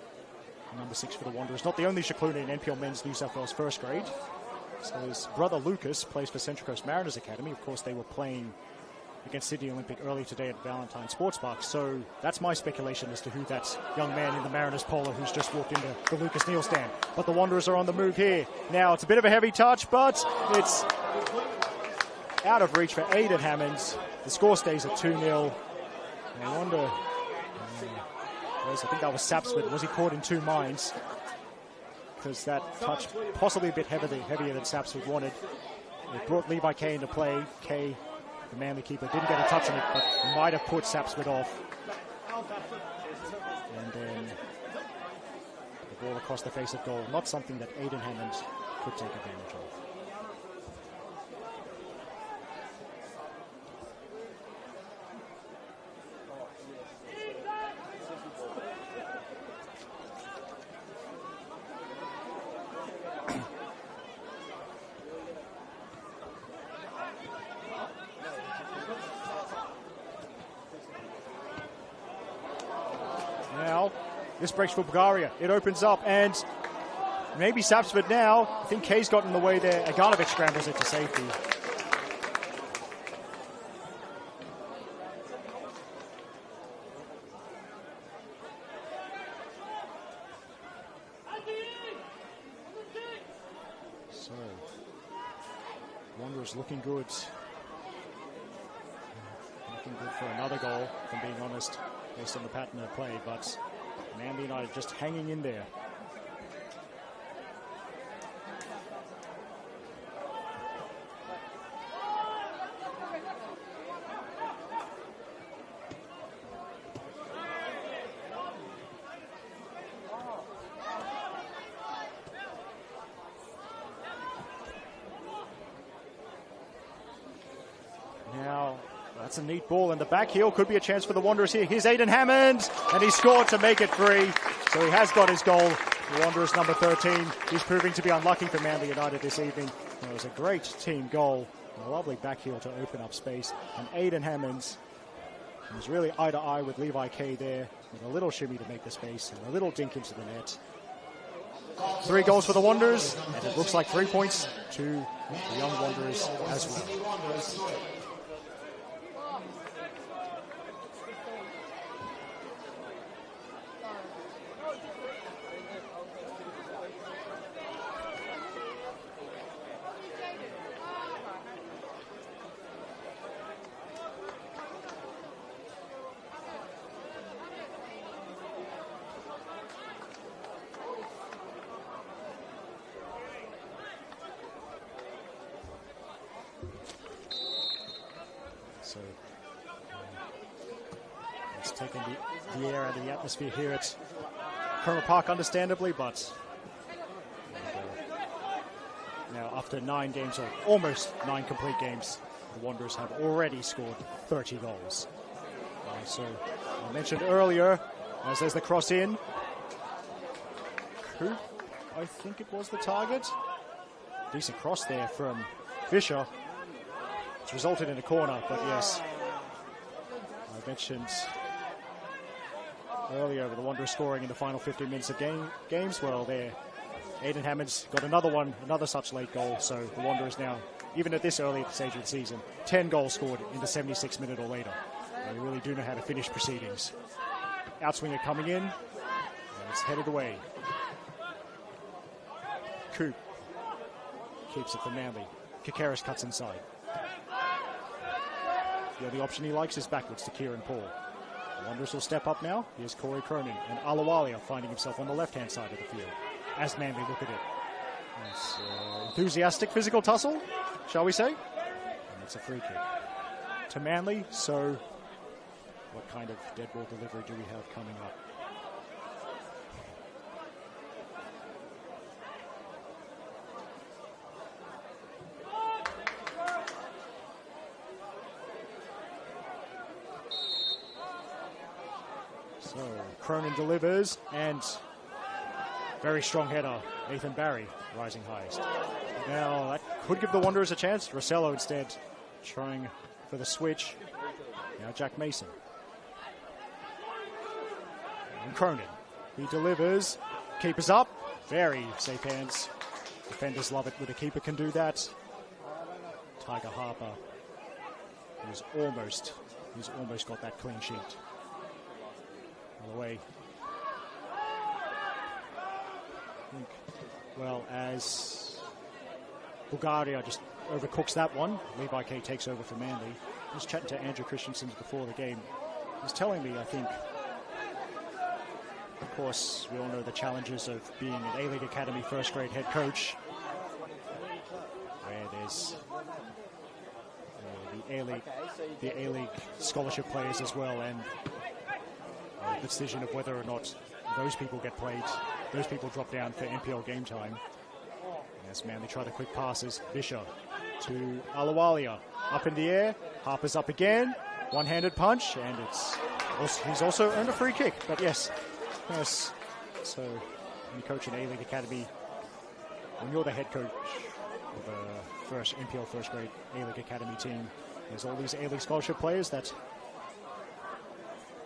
S1: number 6 for the Wanderers, not the only Shakluna in NPL Men's New South Wales first grade. So his brother Lucas plays for Central Coast Mariners Academy. Of course, they were playing against Sydney Olympic early today at Valentine Sports Park. So that's my speculation as to who that young man in the Mariners polo who's just walked into the Lucas Neal stand. But the Wanderers are on the move here. Now, it's a bit of a heavy touch, but it's out of reach for Aidan Hammond. The score stays at 2-0. I wonder, I think that was Sapsford. Was he caught in two minds? Because that touch possibly a bit heavier than Sapsford wanted. It brought Levi Kay into play. Kay, the Manly keeper, didn't get a touch on it, but might have put Sapsford off. And then the ball across the face of goal. Not something that Aidan Hammond could take advantage of. This breaks for Bulgaria. It opens up, and maybe Sapsford now. I think Kay's got in the way there. Aganovic scrambles it to safety. So, Wanderers looking good. Looking good for another goal, if I'm being honest, based on the pattern of play, but Manly United just hanging in there. Now, that's a neat ball in the back heel. Could be a chance for the Wanderers here. Here's Aidan Hammond, and he scored to make it 3. So he has got his goal. The Wanderers number 13. He's proving to be unlucky for Manly United this evening. It was a great team goal. A lovely back heel to open up space. And Aidan Hammond was really eye to eye with Levi Kay there, with a little shimmy to make the space and a little dink into the net. 3 goals for the Wanderers, and it looks like 3 points to the young Wanderers as well. So it's taking the air out of the atmosphere here at Kerma Park, understandably, but now after 9 games, or almost 9 complete games, the Wanderers have already scored 30 goals. So I mentioned earlier, as there's the cross in, Coop, I think it was the target. Decent cross there from Fisher. It's resulted in a corner, but yes, I mentioned earlier with the Wanderers scoring in the final 15 minutes of games. Well, there, Aidan Hammond's got another such late goal. So the Wanderers now, even at this early stage of the season, 10 goals scored in the 76th minute or later. They really do know how to finish proceedings. Outswinger coming in, and it's headed away. Coop keeps it for Manly. Kakaris cuts inside. The only option he likes is backwards to Kieran Paul. The Wanderers will step up now. Here's Corey Cronin, and Alawalia finding himself on the left-hand side of the field. As Manly look at it. It's enthusiastic physical tussle, shall we say? And it's a free kick to Manly. So what kind of dead ball delivery do we have coming up? So Cronin delivers, and very strong header, Ethan Barry rising highest. Now that could give the Wanderers a chance. Rossello instead trying for the switch. Now Jack Mason. And Cronin, he delivers, keeper's up, very safe hands. Defenders love it when a keeper can do that. Tiger Harper, who's almost got that clean sheet. All the way. Well, as Bulgaria just overcooks that one, Levi Kay takes over for Manly. I was chatting to Andrew Christensen before the game. He was telling me, I think, of course, we all know the challenges of being an A-League Academy first grade head coach, where there's the A-League scholarship players as well, and the decision of whether or not those people get played. Those people drop down for NPL game time. As Manly try the quick passes. Fisher to Alawalia. Up in the air. Harper's up again. One-handed punch, and he's also earned a free kick. But yes. So when you coach an A-League Academy, when you're the head coach of a NPL first grade A-League Academy team, there's all these A-League scholarship players that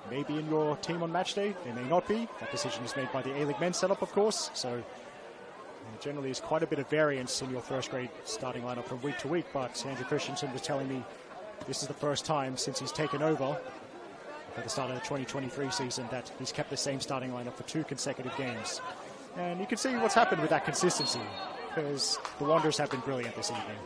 S1: may be in your team on match day, they may not be. That decision is made by the A-League men's setup, of course. So generally is quite a bit of variance in your first grade starting lineup from week to week. But Andrew Christensen was telling me this is the first time since he's taken over at the start of the 2023 season that he's kept the same starting lineup for 2 consecutive games. And you can see what's happened with that consistency, because the Wanderers have been brilliant this evening.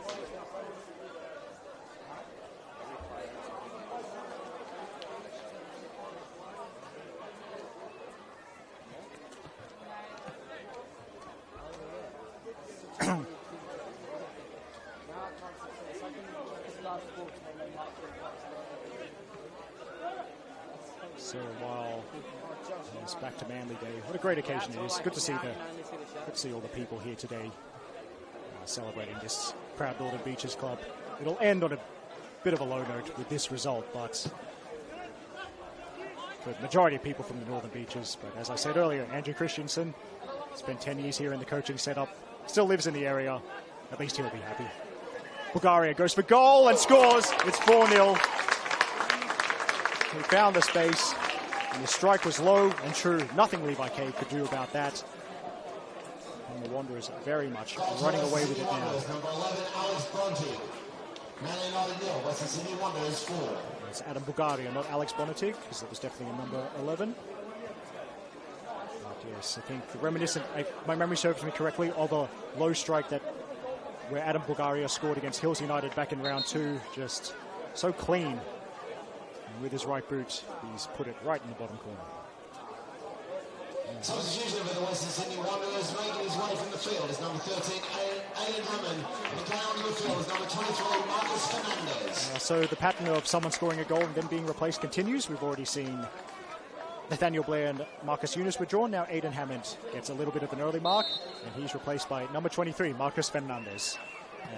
S1: So while it's back to Manly Day, what a great occasion it is. Good to see all the people here today celebrating this proud Northern Beaches club. It'll end on a bit of a low note with this result, but for the majority of people from the Northern Beaches. But as I said earlier, Andrew Christensen spent 10 years here in the coaching setup, still lives in the area. At least he'll be happy. Bulgaria goes for goal and scores. It's 4-0. He found the space, and the strike was low and true. Nothing Levi K could do about that. And the Wanderers very much running away with it now.
S2: Number 11, Alex Bronte. Man United 0, Western Sydney Wanderers 4.
S1: It's Adam Bulgaria, not Alex Bonatig, because it was definitely a number 11. But yes, I think reminiscent, my memory serves me correctly, of a low strike that where Adam Bulgaria scored against Hills United back in round 2. Just so clean. And with his right boot, he's put it right in the bottom corner.
S2: Substitution for the Western Sydney Wanderers, making his way from the field is number 13, Aidan Drummond. And playing on the field is number 23, Marcus Fernandez.
S1: So the pattern of someone scoring a goal and then being replaced continues. We've already seen Nathaniel Blair and Marcus Eunice withdrawn. Now Aidan Hammond gets a little bit of an early mark, and he's replaced by number 23, Marcus Fernandez.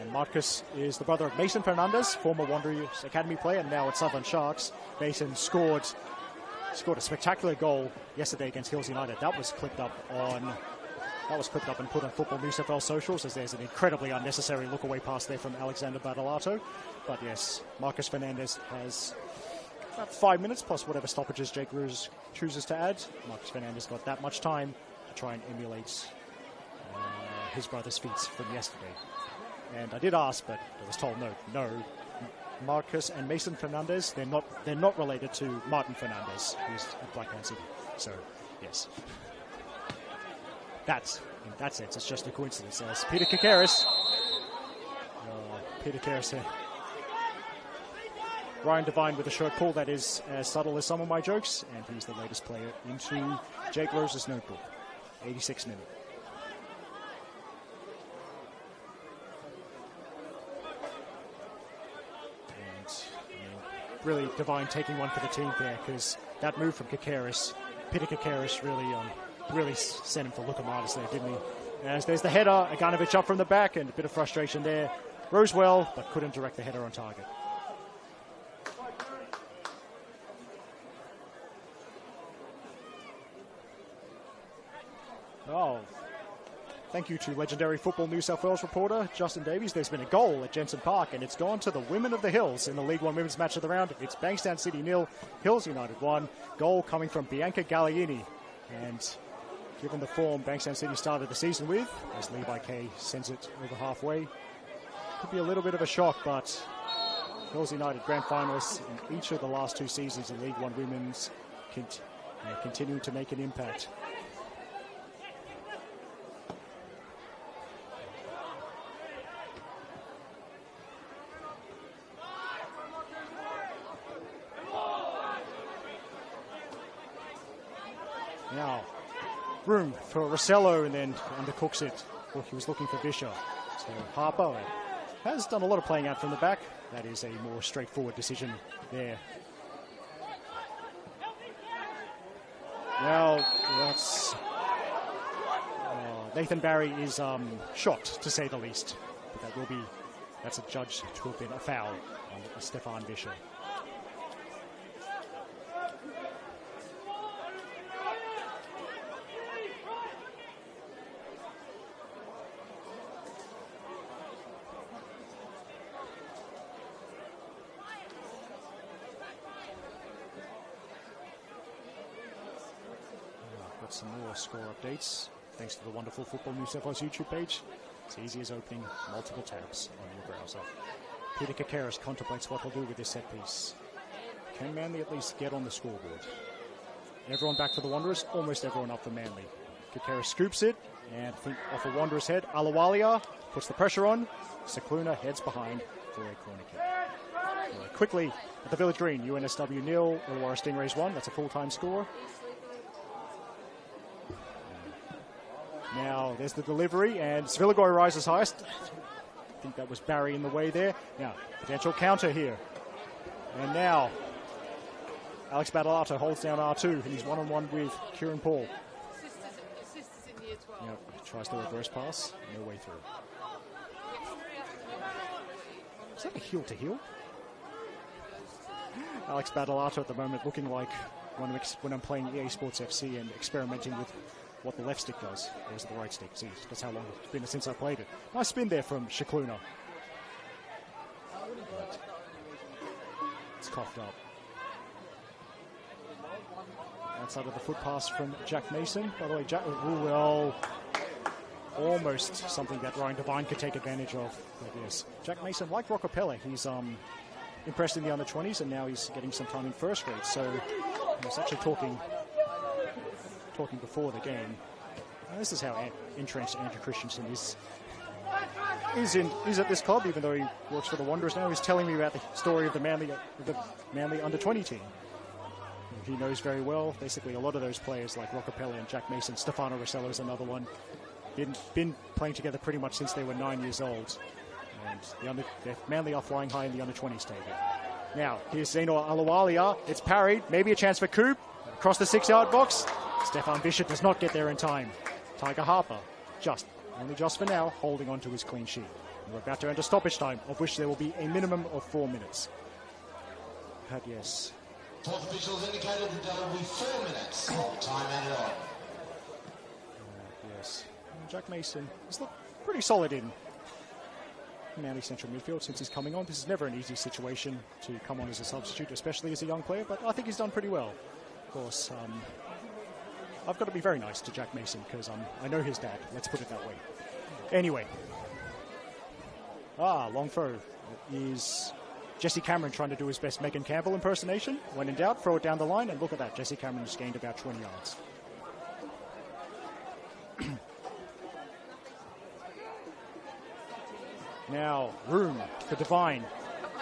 S1: And Marcus is the brother of Mason Fernandez, former Wanderers Academy player, and now at Southern Sharks. Mason scored a spectacular goal yesterday against Hills United. That was clipped up and put on Football New South Wales socials, as there's an incredibly unnecessary look away pass there from Alexander Badalato. But yes, Marcus Fernandez has about 5 minutes plus whatever stoppages Jake Ruse chooses to add. Marcus Fernandez got that much time to try and emulate his brother's feats from yesterday. And I did ask, but I was told no. Marcus and Mason Fernandez, they're not related to Martin Fernandez, who's at Blackman City. So, yes. In that sense, it's just a coincidence. As Peter Kakaris, Ryan Devine with a shirt pull that is as subtle as some of my jokes, and he's the latest player into Jake Rose's notebook. 86 minutes. Really Devine taking one for the team there, because that move from Kakaris, Peter Kakaris really sent him for Lukamatis there, didn't he? As there's the header, Aganovich up from the back, and a bit of frustration there. Rose well, but couldn't direct the header on target. Oh, thank you to legendary Football New South Wales reporter Justin Davies. There's been a goal at Jensen Park, and it's gone to the Women of the Hills in the League One Women's Match of the Round. It's Bankstown City 0, Hills United 1. Goal coming from Bianca Galliini. And given the form Bankstown City started the season with, as Levi K sends it over halfway, could be a little bit of a shock, but Hills United grand finalists in each of the last 2 seasons in League One Women's, continuing to make an impact. Now, room for Rossello, and then undercooks it. Well, he was looking for Vischer. So Harper has done a lot of playing out from the back. That is a more straightforward decision there. Now, that's... Nathan Barry is shocked, to say the least. But that's a judge to have been a foul on Stefan Vischer. Some more score updates thanks to the wonderful Football New South Wales YouTube page. It's easy as opening multiple tabs on your browser. Peter Kakaris contemplates what he'll do with this set piece. Can Manly at least get on the scoreboard? Everyone back for the Wanderers, almost everyone up for Manly. Kakaris scoops it, and I think off a Wanderers head. Alawalia puts the pressure on. Cicluna heads behind for a corner kick. Quickly at the Village Green, UNSW 0, Illawarra Stingrays 1. That's a full-time score. Now, there's the delivery, and Svilagoy rises highest. I think that was Barry in the way there. Now, potential counter here. And now, Alex Badalato holds down R2, and he's one-on-one with Kieran Paul.
S8: Assisters in year 12.
S1: Yep, tries the reverse pass. No way through. Is that a heel-to-heel? Alex Badalato at the moment looking like when I'm playing EA Sports FC and experimenting with what the left stick does. Or is it the right stick? See, that's how long it's been since I played it. Nice spin there from Shikluna. It's coughed up. Outside of the foot pass from Jack Mason. By the way, Jack, well, almost something that Ryan Devine could take advantage of. But yes, Jack Mason, like Roccapella, he's impressed in the under-20s, and now he's getting some time in first grade. So he was actually talking before the game. And this is how entrenched Andrew Christensen is at this club, even though he works for the Wanderers now. He's telling me about the story of the Manly under-20 team. He knows very well. Basically, a lot of those players like Roccapella and Jack Mason, Stefano Rossello is another one, been playing together pretty much since they were 9 years old. And Manly are flying high in the under-20s table. Now, here's Zeno Alawalia. It's parried. Maybe a chance for Coop. Across the 6-yard box. Stefan Bishop does not get there in time. Tiger Harper, only just for now, holding on to his clean sheet. And we're about to enter stoppage time, of which there will be a minimum of 4 minutes. But yes.
S2: Fourth officials indicated that there will be 4 minutes. Time added on.
S1: Yes. Jack Mason has looked pretty solid in Manly central midfield since he's coming on. This is never an easy situation to come on as a substitute, especially as a young player, but I think he's done pretty well. Of course, I've got to be very nice to Jack Mason because I know his dad. Let's put it that way. Anyway. Long throw is Jesse Cameron trying to do his best Megan Campbell impersonation. When in doubt, throw it down the line, and look at that. Jesse Cameron has gained about 20 yards. Now, room for Devine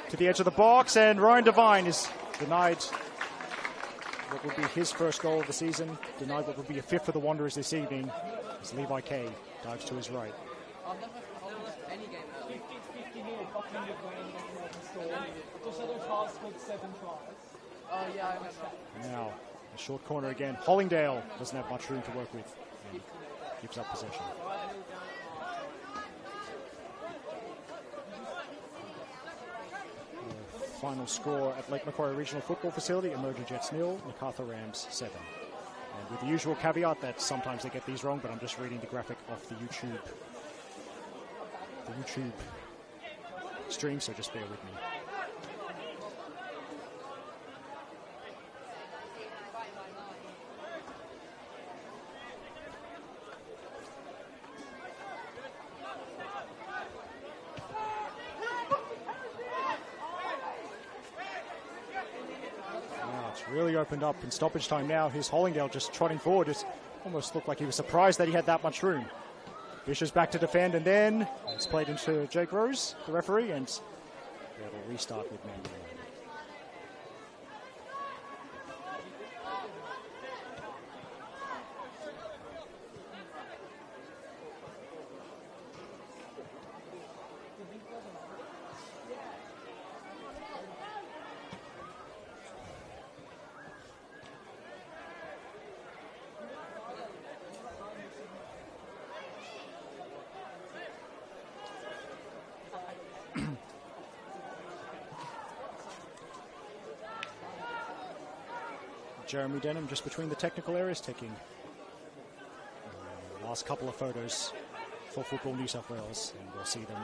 S1: to the edge of the box, and Ryan Devine is denied what would be his first goal of the season, denied what would be a fifth for the Wanderers this evening, as Levi Kay dives to his right.
S6: I've never any game 50-50 here, Buckingham Grand just other cars scored 7 tries. Oh yeah, I missed that.
S1: Now, a short corner again. Hollingdale doesn't have much room to work with. And gives up possession. Final score at Lake Macquarie Regional Football Facility, Emerging Jets 0, MacArthur Rams 7. And with the usual caveat that sometimes they get these wrong, but I'm just reading the graphic off the YouTube stream, so just bear with me. Really opened up in stoppage time now. Here's Hollingdale just trotting forward. It almost looked like he was surprised that he had that much room. Bishop's back to defend, and then it's played into Jake Rose, the referee, and it'll restart with Manly. Jeremy Denham just between the technical areas, taking the last couple of photos for Football New South Wales, and we'll see them.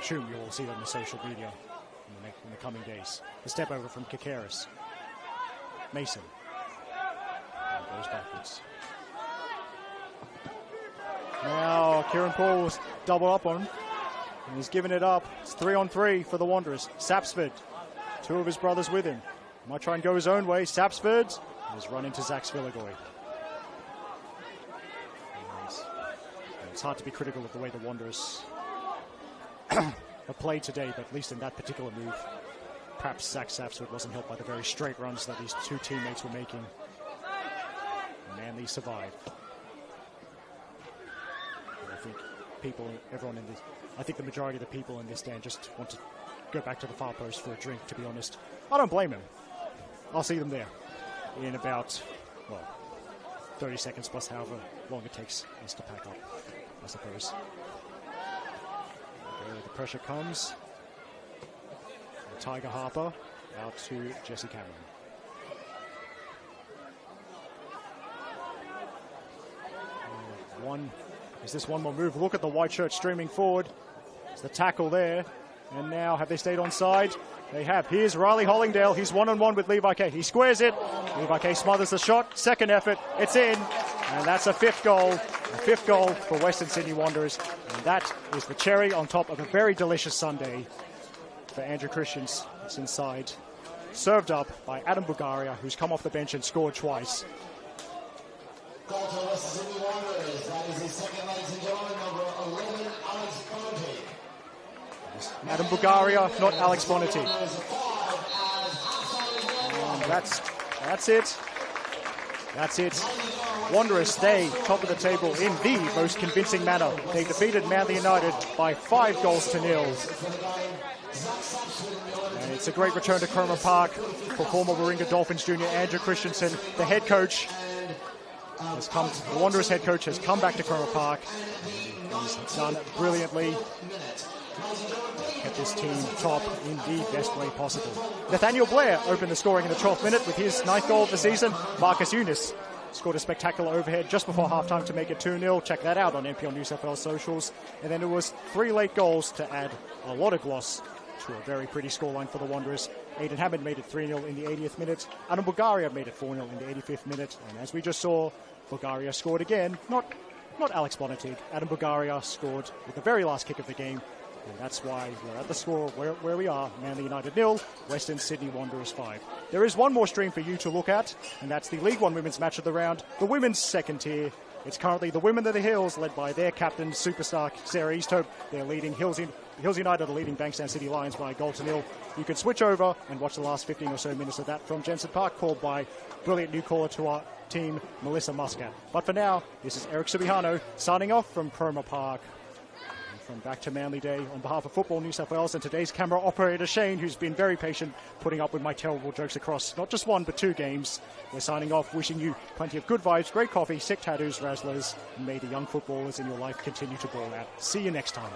S1: Assume you will see them on social media in the coming days. The step over from Kikaris. Mason. And goes backwards. Now Kieran Paul was double up on him, and he's given it up. It's 3-on-3 for the Wanderers. Sapsford, 2 of his brothers with him. Might try and go his own way. Sapsford has run into Zach Svilagoy. It's hard to be critical of the way the Wanderers have played today, but at least in that particular move, perhaps Zach Sapsford wasn't helped by the very straight runs that these 2 teammates were making. Manly survived. I think I think the majority of the people in this stand just want to go back to the far post for a drink, to be honest. I don't blame him. I'll see them there in about, 30 seconds plus however long it takes us to pack up, I suppose. Okay, the pressure comes. Tiger Harper out to Jesse Cameron. Is this one more move? Look at the white shirt streaming forward. It's the tackle there. And now, have they stayed on side? They have. Here's Riley Hollingdale. He's one-on-one with Levi K. He squares it. Levi K smothers the shot. Second effort. It's in. And that's a fifth goal. A fifth goal for Western Sydney Wanderers. And that is the cherry on top of a very delicious Sunday for Andrew Christians. It's inside. Served up by Adam Bulgaria, who's come off the bench and scored twice.
S7: Goal to Western Sydney Wanderers. That is his second, ladies and gentlemen, number 11, Alex Bonte.
S1: Adam Bulgaria, not Alex Bonity. That's it. That's it. Wanderers stay top of the table in the most convincing manner. They defeated Manly United by 5 goals to 0. And it's a great return to Cromer Park for former Warringah Dolphins junior Andrew Christensen. The head coach has come. The Wanderers head coach has come back to Cromer Park. He's done brilliantly. Kept his team top in the best way possible. Nathaniel Blair opened the scoring in the 12th minute with his 9th goal of the season. Marcus Eunice scored a spectacular overhead just before halftime to make it 2-0. Check that out on NPL New South Wales socials. And then it was 3 late goals to add a lot of gloss to a very pretty scoreline for the Wanderers. Aidan Hammond made it 3-0 in the 80th minute. Adam Bulgaria made it 4-0 in the 85th minute. And as we just saw, Bulgaria scored again. Not Alex Bonatig. Adam Bulgaria scored with the very last kick of the game. And that's why we're at the score where we are. Manly United 0, Western Sydney Wanderers 5. There is one more stream for you to look at, and that's the League One Women's Match of the Round, the women's second tier. It's currently the Women of the Hills, led by their captain, superstar Sarah Easthope. They're leading Hills United are leading Bankstown City Lions by a goal to 0. You can switch over and watch the last 15 or so minutes of that from Jensen Park, called by brilliant new caller to our team, Melissa Muscat. But for now, this is Eric Subihano signing off from Cromer Park. From Back to Manly Day on behalf of Football New South Wales and today's camera operator Shane, who's been very patient putting up with my terrible jokes across not just 1 but 2 games. We're signing off, wishing you plenty of good vibes, great coffee, sick tattoos, razzlers, and may the young footballers in your life continue to ball out. See you next time.